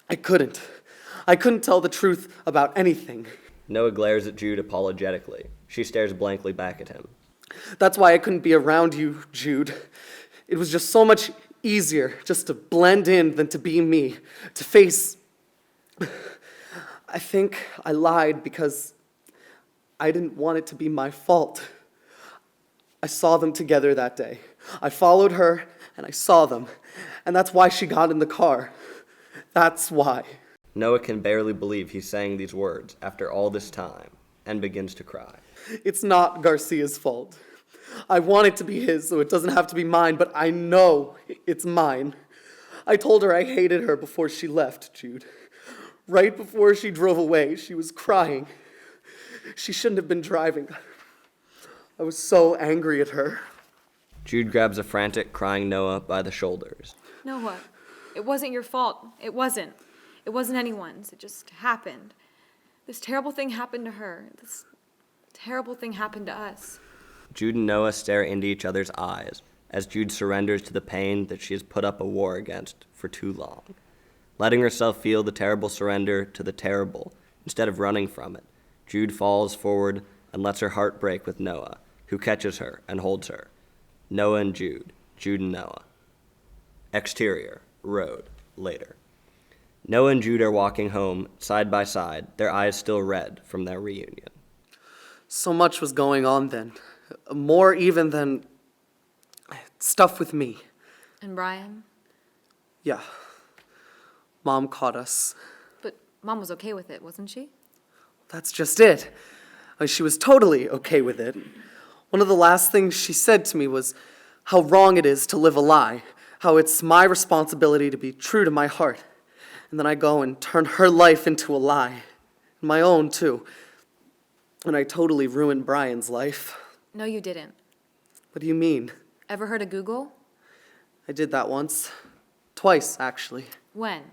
I couldn't. I couldn't tell the truth about anything. Noah glares at Jude apologetically. She stares blankly back at him. That's why I couldn't be around you, Jude. It was just so much easier just to blend in than to be me, to face... I think I lied because I didn't want it to be my fault. I saw them together that day. I followed her, and I saw them. And that's why she got in the car. That's why. Noah can barely believe he's saying these words after all this time, and begins to cry. It's not Garcia's fault. I want it to be his, so it doesn't have to be mine, but I know it's mine. I told her I hated her before she left, Jude. Right before she drove away, she was crying. She shouldn't have been driving. I was so angry at her. Jude grabs a frantic, crying Noah by the shoulders. Noah, it wasn't your fault. It wasn't. It wasn't anyone's. It just happened. This terrible thing happened to her. This terrible thing happened to us. Jude and Noah stare into each other's eyes as Jude surrenders to the pain that she has put up a war against for too long. Letting herself feel the terrible surrender to the terrible instead of running from it, Jude falls forward and lets her heart break with Noah, who catches her and holds her. Noah and Jude, Jude and Noah. Exterior, road, later. Noah and Jude are walking home, side by side, their eyes still red from their reunion. So much was going on then. More even than stuff with me. And Brian? Yeah. Mom caught us. But Mom was okay with it, wasn't she? That's just it. She was totally okay with it. One of the last things she said to me was how wrong it is to live a lie, how it's my responsibility to be true to my heart. And then I go and turn her life into a lie. My own, too. And I totally ruined Brian's life. No, you didn't. What do you mean? Ever heard of Google? I did that once. Twice, actually. When?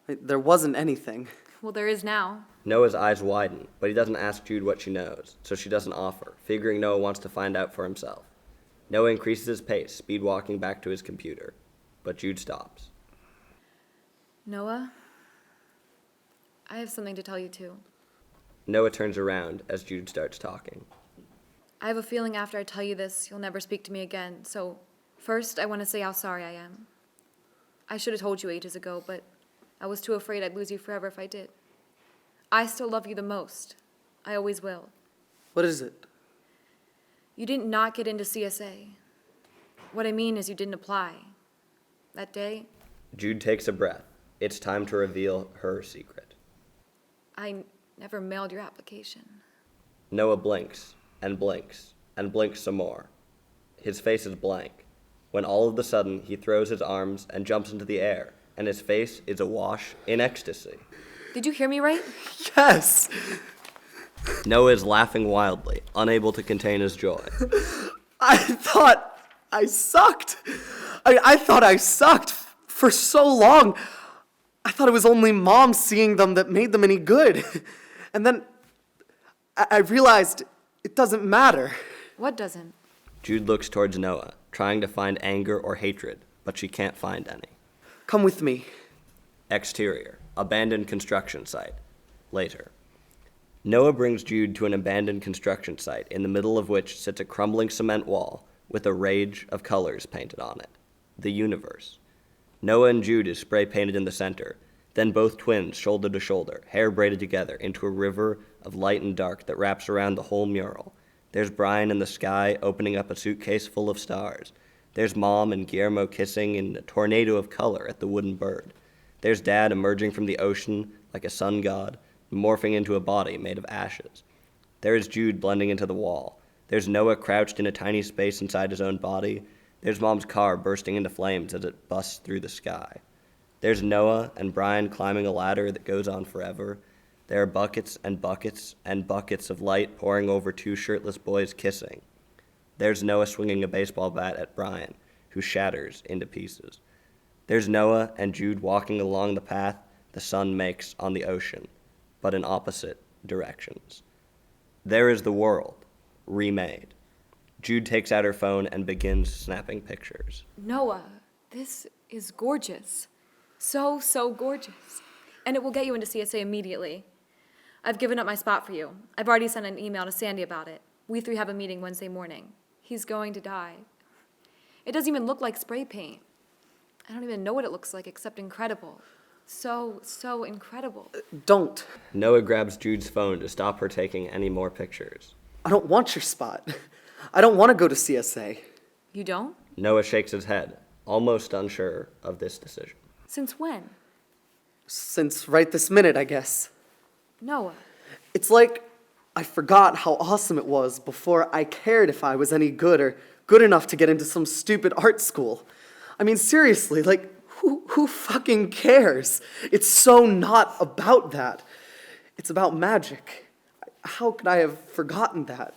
There wasn't anything. Well, there is now. Noah's eyes widen, but he doesn't ask Jude what she knows, so she doesn't offer, figuring Noah wants to find out for himself. Noah increases his pace, speed walking back to his computer, but Jude stops. Noah, I have something to tell you too. Noah turns around as Jude starts talking. I have a feeling after I tell you this, you'll never speak to me again, so First, I want to say how sorry I am. I should have told you ages ago, but I was too afraid I'd lose you forever if I did. I still love you the most. I always will. What is it? You didn't not get into CSA. What I mean is you didn't apply. That day, Jude takes a breath. It's time to reveal her secret. I never mailed your application. Noah blinks, and blinks, and blinks some more. His face is blank, when all of a sudden he throws his arms and jumps into the air, and his face is awash in ecstasy. Did you hear me right? Yes! Noah is laughing wildly, unable to contain his joy. I thought I sucked. I thought I sucked for so long. I thought it was only Mom seeing them that made them any good. And then I realized it doesn't matter. What doesn't? Jude looks towards Noah, trying to find anger or hatred, but she can't find any. Come with me. Exterior, abandoned construction site. Later. Noah brings Jude to an abandoned construction site, in the middle of which sits a crumbling cement wall with a rage of colors painted on it. The universe. Noah and Jude is spray painted in the center, then both twins shoulder to shoulder, hair braided together into a river of light and dark that wraps around the whole mural. There's Brian in the sky opening up a suitcase full of stars. There's Mom and Guillermo kissing in a tornado of color at the wooden bird. There's Dad emerging from the ocean like a sun god, morphing into a body made of ashes. There is Jude blending into the wall. There's Noah crouched in a tiny space inside his own body. There's Mom's car bursting into flames as it busts through the sky. There's Noah and Brian climbing a ladder that goes on forever. There are buckets and buckets and buckets of light pouring over two shirtless boys kissing. There's Noah swinging a baseball bat at Brian, who shatters into pieces. There's Noah and Jude walking along the path the sun makes on the ocean, but in opposite directions. There is the world, remade. Jude takes out her phone and begins snapping pictures. Noah, this is gorgeous. So, so gorgeous. And it will get you into CSA immediately. I've given up my spot for you. I've already sent an email to Sandy about it. We three have a meeting Wednesday morning. He's going to die. It doesn't even look like spray paint. I don't even know what it looks like except incredible. So, so incredible. Don't. Noah grabs Jude's phone to stop her taking any more pictures. I don't want your spot. I don't want to go to CSA. You don't? Noah shakes his head, almost unsure of this decision. Since when? Since right this minute, I guess. Noah. It's like I forgot how awesome it was before I cared if I was any good or good enough to get into some stupid art school. I mean, seriously, like, who fucking cares? It's so not about that. It's about magic. How could I have forgotten that?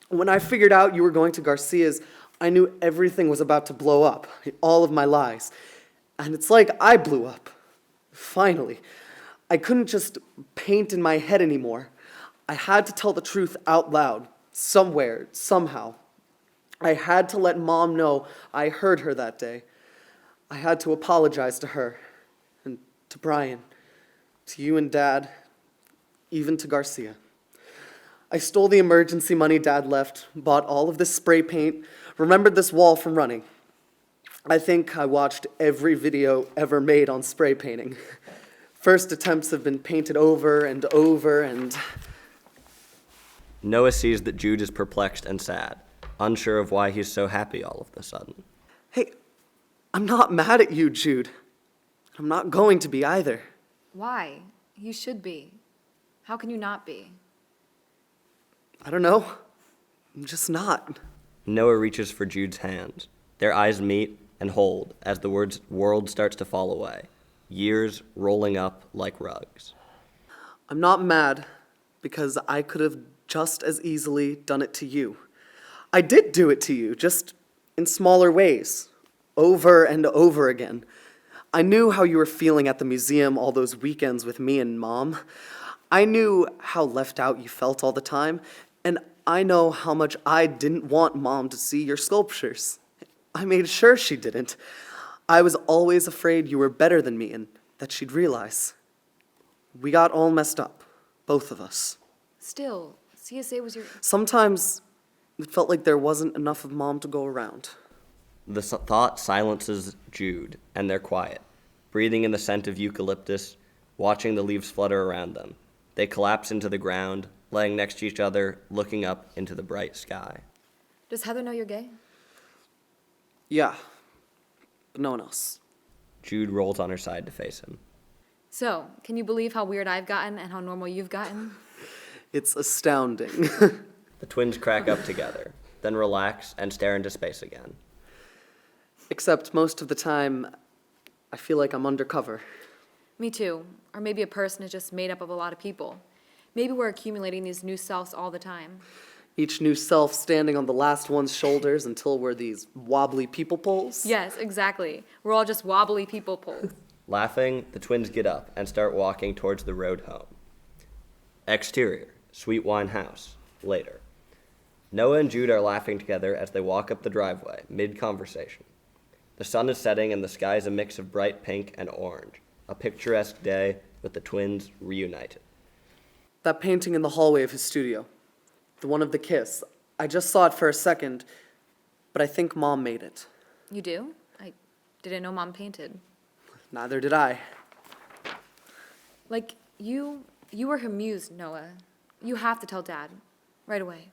When I figured out you were going to Garcia's, I knew everything was about to blow up, all of my lies. And it's like I blew up. Finally. I couldn't just paint in my head anymore. I had to tell the truth out loud, somewhere, somehow. I had to let Mom know I heard her that day. I had to apologize to her, and to Brian, to you and Dad, even to Garcia. I stole the emergency money Dad left, bought all of this spray paint, remembered this wall from running. I think I watched every video ever made on spray painting. First attempts have been painted over and over and... Noah sees that Jude is perplexed and sad, unsure of why he's so happy all of a sudden. Hey, I'm not mad at you, Jude. I'm not going to be either. Why? You should be. How can you not be? I don't know. I'm just not. Noah reaches for Jude's hand. Their eyes meet and hold as the world starts to fall away, years rolling up like rugs. I'm not mad because I could have just as easily done it to you. I did do it to you, just in smaller ways, over and over again. I knew how you were feeling at the museum all those weekends with me and Mom. I knew how left out you felt all the time, and I know how much I didn't want Mom to see your sculptures. I made sure she didn't. I was always afraid you were better than me and that she'd realize. We got all messed up, both of us. Still, CSA was your... Sometimes it felt like there wasn't enough of Mom to go around. The thought silences Jude, and they're quiet, breathing in the scent of eucalyptus, watching the leaves flutter around them. They collapse into the ground, laying next to each other, looking up into the bright sky. Does Heather know you're gay? Yeah, but no one else. Jude rolls on her side to face him. So, can you believe how weird I've gotten and how normal you've gotten? It's astounding. The twins crack up together, then relax and stare into space again. Except most of the time, I feel like I'm undercover. Me too. Or maybe a person is just made up of a lot of people. Maybe we're accumulating these new selves all the time. Each new self standing on the last one's shoulders until we're these wobbly people poles. Yes, exactly. We're all just wobbly people poles. Laughing, the twins get up and start walking towards the road home. Exterior, Sweet Wine House, later. Noah and Jude are laughing together as they walk up the driveway, mid-conversation. The sun is setting and the sky is a mix of bright pink and orange, a picturesque day with the twins reunited. That painting in the hallway of his studio, the one of the kiss, I just saw it for a second, but I think Mom made it. You do? I didn't know Mom painted. Neither did I. Like, you were her muse, Noah. You have to tell Dad. Right away.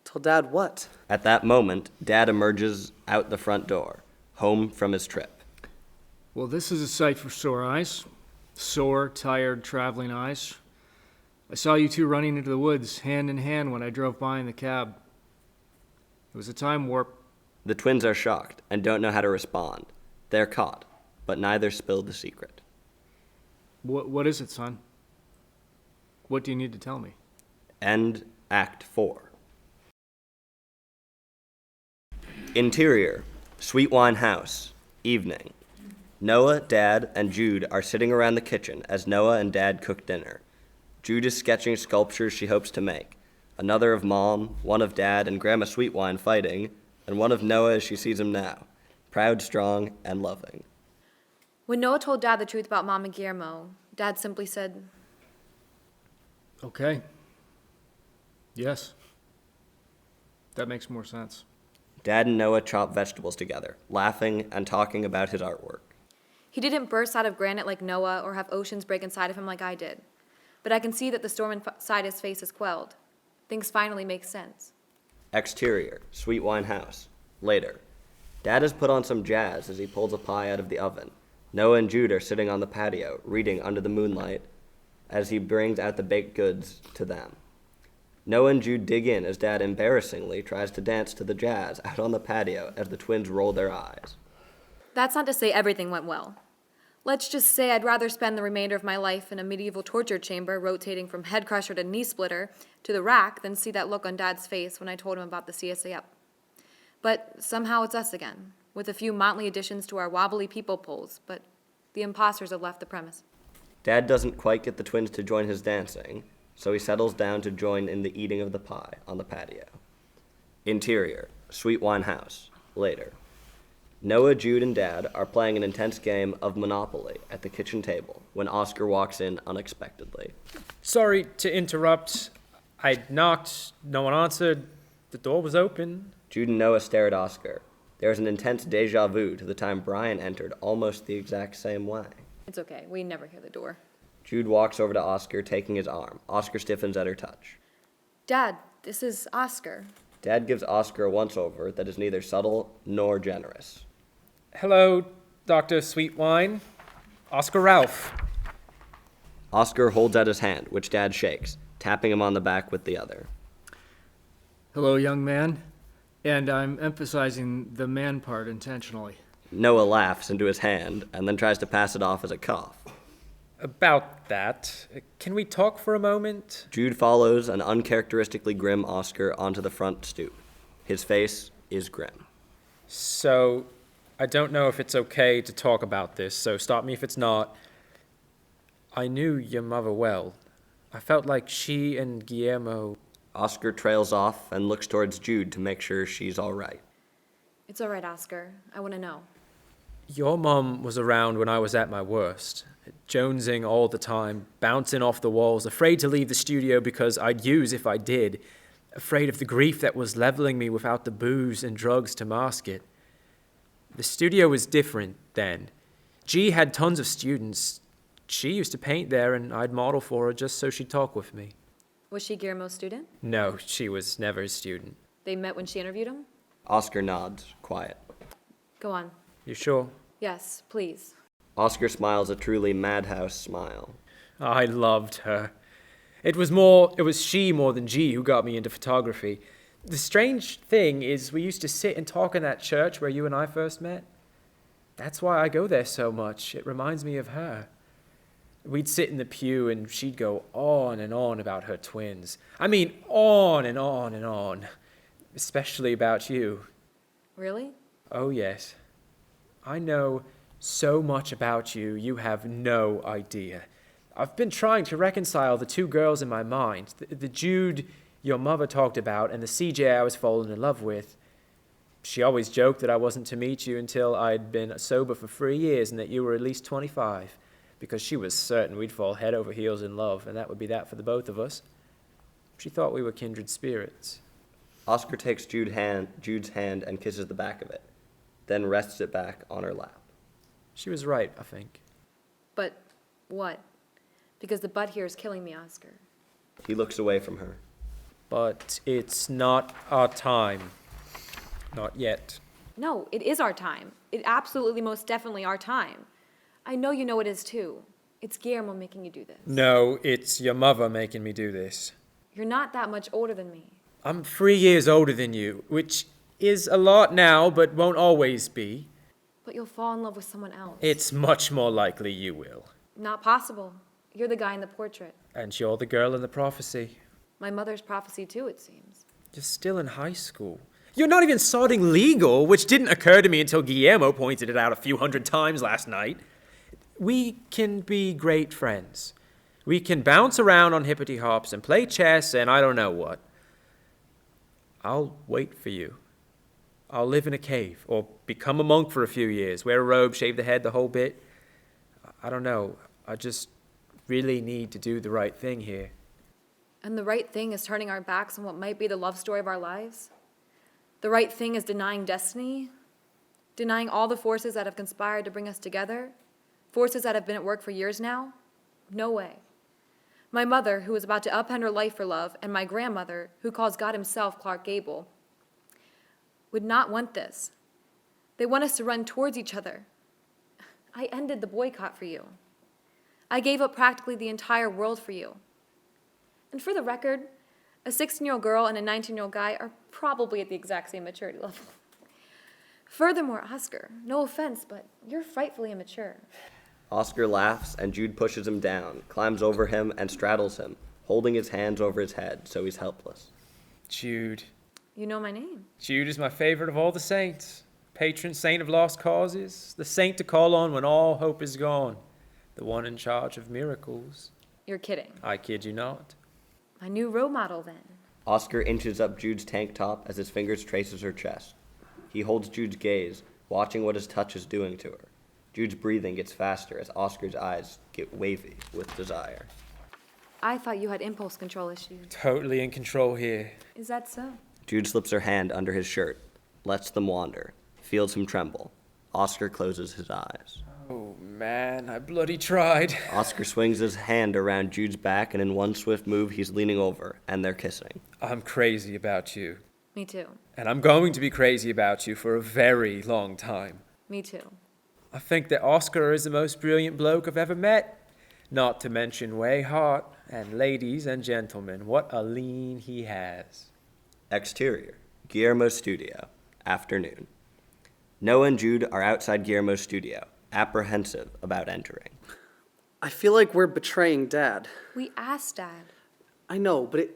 Tell Dad what? At that moment, Dad emerges out the front door, home from his trip. Well, this is a sight for sore eyes. Sore, tired, traveling eyes. I saw you two running into the woods, hand in hand, when I drove by in the cab. It was a time warp. The twins are shocked and don't know how to respond. They're caught, but neither spilled the secret. What is it, son? What do you need to tell me? End Act 4. Interior, Sweet Wine House, evening. Noah, Dad, and Jude are sitting around the kitchen as Noah and Dad cook dinner. Jude is sketching sculptures she hopes to make. Another of Mom, one of Dad and Grandma Sweetwine fighting, and one of Noah as she sees him now, proud, strong, and loving. When Noah told Dad the truth about Mom and Guillermo, Dad simply said, Okay. Yes. That makes more sense. Dad and Noah chop vegetables together, laughing and talking about his artwork. he didn't burst out of granite like Noah or have oceans break inside of him like I did. But I can see that the storm inside his face is quelled. Things finally make sense. Exterior, Sweet Wine House, later. Dad has put on some jazz as he pulls a pie out of the oven. Noah and Jude are sitting on the patio, reading under the moonlight as he brings out the baked goods to them. Noah and Jude dig in as Dad embarrassingly tries to dance to the jazz out on the patio as the twins roll their eyes. That's not to say everything went well. Let's just say I'd rather spend the remainder of my life in a medieval torture chamber rotating from head crusher to knee splitter to the rack than see that look on Dad's face when I told him about the CSA. But somehow it's us again, with a few motley additions to our wobbly people poles, but the imposters have left the premise. Dad doesn't quite get the twins to join his dancing, so he settles down to join in the eating of the pie on the patio. Interior, Sweet Wine House, later. Noah, Jude, and Dad are playing an intense game of Monopoly at the kitchen table when Oscar walks in unexpectedly. Sorry to interrupt. I knocked, no one answered. The door was open. Jude and Noah stare at Oscar. There is an intense deja vu to the time Brian entered almost the exact same way. It's okay, we never hear the door. Jude walks over to Oscar, taking his arm. Oscar stiffens at her touch. Dad, this is Oscar. Dad gives Oscar a once-over that is neither subtle nor generous. Hello, Dr. Sweetwine. Oscar Ralph. Oscar holds out his hand, which Dad shakes, tapping him on the back with the other. Hello, young man. And I'm emphasizing the man part intentionally. Noah laughs into his hand and then tries to pass it off as a cough. About that, can we talk for a moment? Jude follows an uncharacteristically grim Oscar onto the front stoop. His face is grim. So, I don't know if it's okay to talk about this, so stop me if it's not. I knew your mother well. I felt like she and Guillermo... Oscar trails off and looks towards Jude to make sure she's all right. It's all right, Oscar. I want to know. Your mom was around when I was at my worst, jonesing all the time, bouncing off the walls, afraid to leave the studio because I'd use if I did, afraid of the grief that was leveling me without the booze and drugs to mask it. The studio was different then. G had tons of students. She used to paint there, and I'd model for her just so she'd talk with me. Was she Guillermo's student? No, she was never a student. They met when she interviewed him? Oscar nods, quiet. Go on. You sure? Yes, please. Oscar smiles a truly madhouse smile. I loved her. It was she more than G who got me into photography. The strange thing is we used to sit and talk in that church where you and I first met. That's why I go there so much. It reminds me of her. We'd sit in the pew and she'd go on and on about her twins. I mean, on and on and on. Especially about you. Really? Oh, yes. I know so much about you, you have no idea. I've been trying to reconcile the two girls in my mind, the Jude your mother talked about and the CJ I was falling in love with. She always joked that I wasn't to meet you until I'd been sober for 3 years and that you were at least 25, because she was certain we'd fall head over heels in love, and that would be that for the both of us. She thought we were kindred spirits. Oscar takes Jude's hand and kisses the back of it, then rests it back on her lap. She was right, I think. But what? Because the butt here is killing me, Oscar. He looks away from her. But it's not our time. Not yet. No, it is our time. It absolutely, most definitely our time. I know you know it is too. It's Guillermo making you do this. No, it's your mother making me do this. You're not that much older than me. I'm 3 years older than you, which is a lot now, but won't always be. But you'll fall in love with someone else. It's much more likely you will. Not possible. You're the guy in the portrait. And you're the girl in the prophecy. My mother's prophecy too, it seems. You're still in high school. You're not even sodding legal, which didn't occur to me until Guillermo pointed it out a few hundred times last night. We can be great friends. We can bounce around on hippity hops and play chess and I don't know what. I'll wait for you. I'll live in a cave or become a monk for a few years, wear a robe, shave the head, the whole bit. I don't know. I just really need to do the right thing here. And the right thing is turning our backs on what might be the love story of our lives? The right thing is denying destiny? Denying all the forces that have conspired to bring us together? Forces that have been at work for years now? No way. My mother, who is about to upend her life for love, and my grandmother, who calls God himself Clark Gable, would not want this. They want us to run towards each other. I ended the boycott for you. I gave up practically the entire world for you. And for the record, a 16-year-old girl and a 19-year-old guy are probably at the exact same maturity level. Furthermore, Oscar, no offense, but you're frightfully immature. Oscar laughs and Jude pushes him down, climbs over him and straddles him, holding his hands over his head so he's helpless. Jude. You know my name. Jude is my favorite of all the saints. Patron saint of lost causes. The saint to call on when all hope is gone. The one in charge of miracles. You're kidding. I kid you not. My new role model, then. Oscar inches up Jude's tank top as his fingers traces her chest. He holds Jude's gaze, watching what his touch is doing to her. Jude's breathing gets faster as Oscar's eyes get wavy with desire. I thought you had impulse control issues. Totally in control here. Is that so? Jude slips her hand under his shirt, lets them wander, feels him tremble. Oscar closes his eyes. Oh man, I bloody tried. Oscar swings his hand around Jude's back, and in one swift move, he's leaning over, and they're kissing. I'm crazy about you. Me too. And I'm going to be crazy about you for a very long time. Me too. I think that Oscar is the most brilliant bloke I've ever met. Not to mention way hot. And ladies and gentlemen, what a lean he has. Exterior, Guillermo's studio, afternoon. Noah and Jude are outside Guillermo's studio, apprehensive about entering. I feel like we're betraying Dad. We asked Dad. I know, but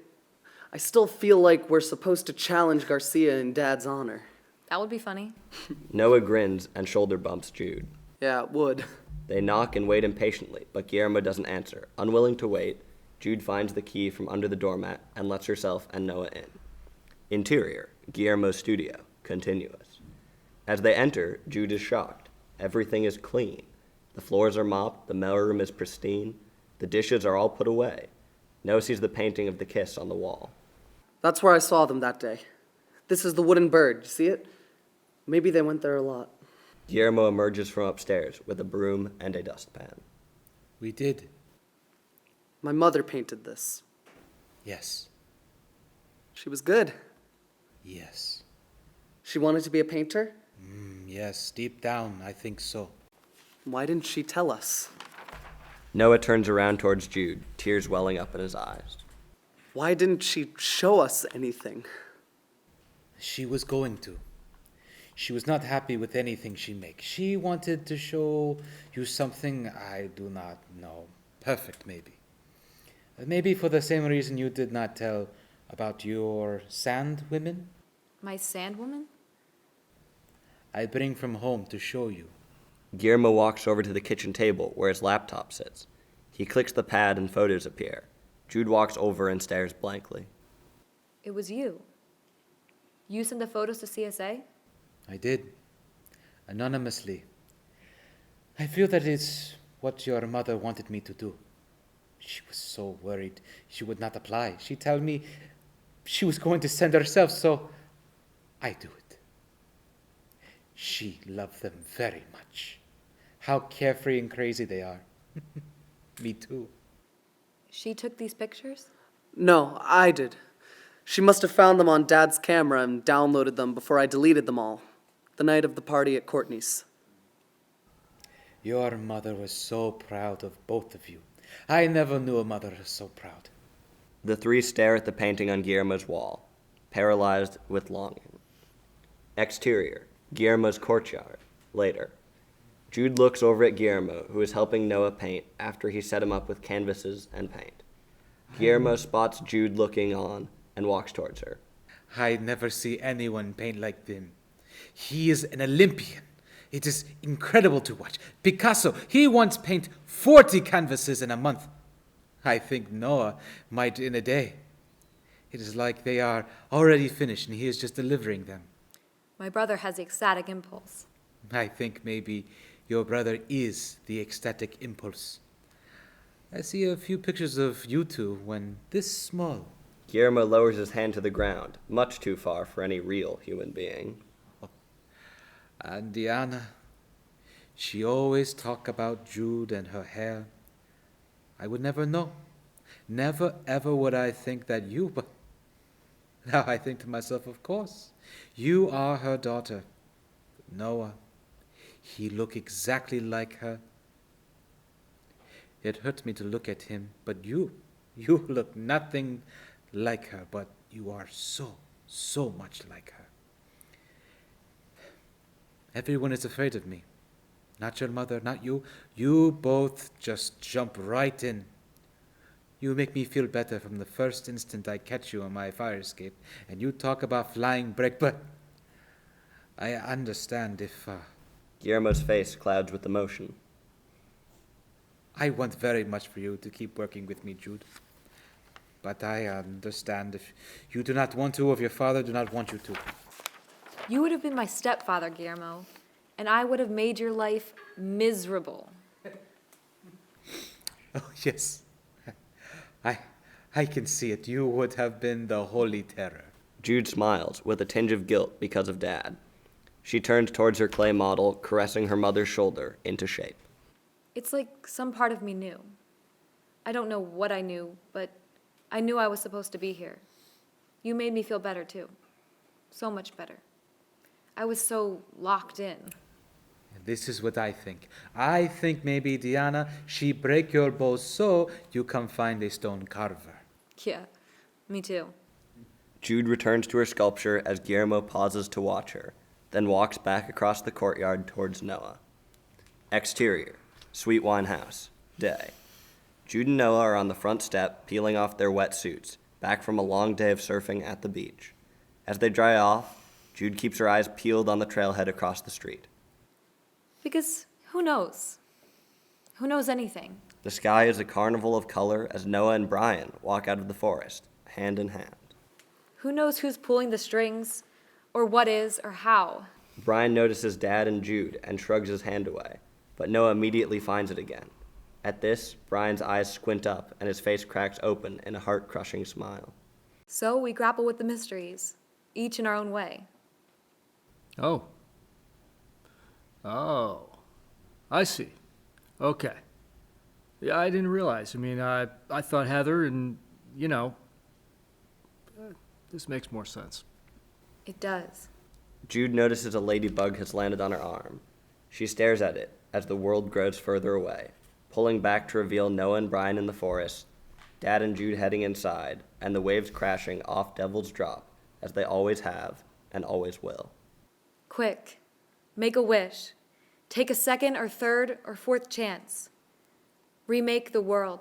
I still feel like we're supposed to challenge Garcia in Dad's honor. That would be funny. Noah grins and shoulder bumps Jude. Yeah, it would. They knock and wait impatiently, but Guillermo doesn't answer. Unwilling to wait, Jude finds the key from under the doormat and lets herself and Noah in. Interior, Guillermo's studio, continuous. As they enter, Jude is shocked. Everything is clean. The floors are mopped, the mailroom is pristine, the dishes are all put away. Noah sees the painting of the kiss on the wall. That's where I saw them that day. This is the wooden bird. You see it? Maybe they went there a lot. Guillermo emerges from upstairs with a broom and a dustpan. We did. My mother painted this. Yes. She was good. Yes. She wanted to be a painter? Yes, deep down, I think so. Why didn't she tell us? Noah turns around towards Jude, tears welling up in his eyes. Why didn't she show us anything? She was going to. She was not happy with anything she makes. She wanted to show you something I do not know. Perfect, maybe. Maybe for the same reason you did not tell about your sand women. My sandwoman? I bring from home to show you. Guillermo walks over to the kitchen table where his laptop sits. He clicks the pad and photos appear. Jude walks over and stares blankly. It was you. You sent the photos to CSA? I did. Anonymously. I feel that is what your mother wanted me to do. She was so worried she would not apply. She told me she was going to send herself, so I do it. She loved them very much. How carefree and crazy they are. Me too. She took these pictures? No, I did. She must have found them on Dad's camera and downloaded them before I deleted them all, the night of the party at Courtney's. Your mother was so proud of both of you. I never knew a mother so proud. The three stare at the painting on Guillermo's wall, paralyzed with longing. Exterior, Guillermo's courtyard, later. Jude looks over at Guillermo, who is helping Noah paint after he set him up with canvases and paint. Guillermo spots Jude looking on and walks towards her. I never see anyone paint like him. He is an Olympian. It is incredible to watch. Picasso, he once paint 40 canvases in a month. I think Noah might in a day. It is like they are already finished and he is just delivering them. My brother has the ecstatic impulse. I think maybe your brother is the ecstatic impulse. I see a few pictures of you two when this small. Guillermo lowers his hand to the ground, much too far for any real human being. And Diana, she always talk about Jude and her hair. I would never know. Never ever would I think that you, but now I think to myself, of course, you are her daughter. Noah, he look exactly like her. It hurts me to look at him, but you look nothing like her, but you are so much like her. Everyone is afraid of me. Not your mother, not you. You both just jump right in. You make me feel better from the first instant I catch you on my fire escape, and you talk about flying break, but I understand if Guillermo's face clouds with emotion. I want very much for you to keep working with me, Jude. But I understand if you do not want to, or if your father do not want you to. You would have been my stepfather, Guillermo, and I would have made your life miserable. Oh, yes. I can see it. You would have been the holy terror. Jude smiles, with a tinge of guilt because of Dad. She turns towards her clay model, caressing her mother's shoulder into shape. It's like some part of me knew. I don't know what I knew, but I knew I was supposed to be here. You made me feel better, too. So much better. I was so locked in. This is what I think. I think maybe Diana, she break your bow so you can find a stone carver. Yeah, me too. Jude returns to her sculpture as Guillermo pauses to watch her, then walks back across the courtyard towards Noah. Exterior, Sweet Wine House, day. Jude and Noah are on the front step, peeling off their wetsuits, back from a long day of surfing at the beach. As they dry off, Jude keeps her eyes peeled on the trailhead across the street. Because who knows? Who knows anything? The sky is a carnival of color as Noah and Brian walk out of the forest, hand in hand. Who knows who's pulling the strings, or what is, or how? Brian notices Dad and Jude and shrugs his hand away, but Noah immediately finds it again. At this, Brian's eyes squint up and his face cracks open in a heart-crushing smile. So we grapple with the mysteries, each in our own way. Oh. Oh, I see. Okay. Yeah, I didn't realize. I mean, I thought Heather and, this makes more sense. It does. Jude notices a ladybug has landed on her arm. She stares at it as the world grows further away, pulling back to reveal Noah and Brian in the forest, Dad and Jude heading inside, and the waves crashing off Devil's Drop, as they always have and always will. Quick, make a wish. Take a second or third or fourth chance. Remake the world.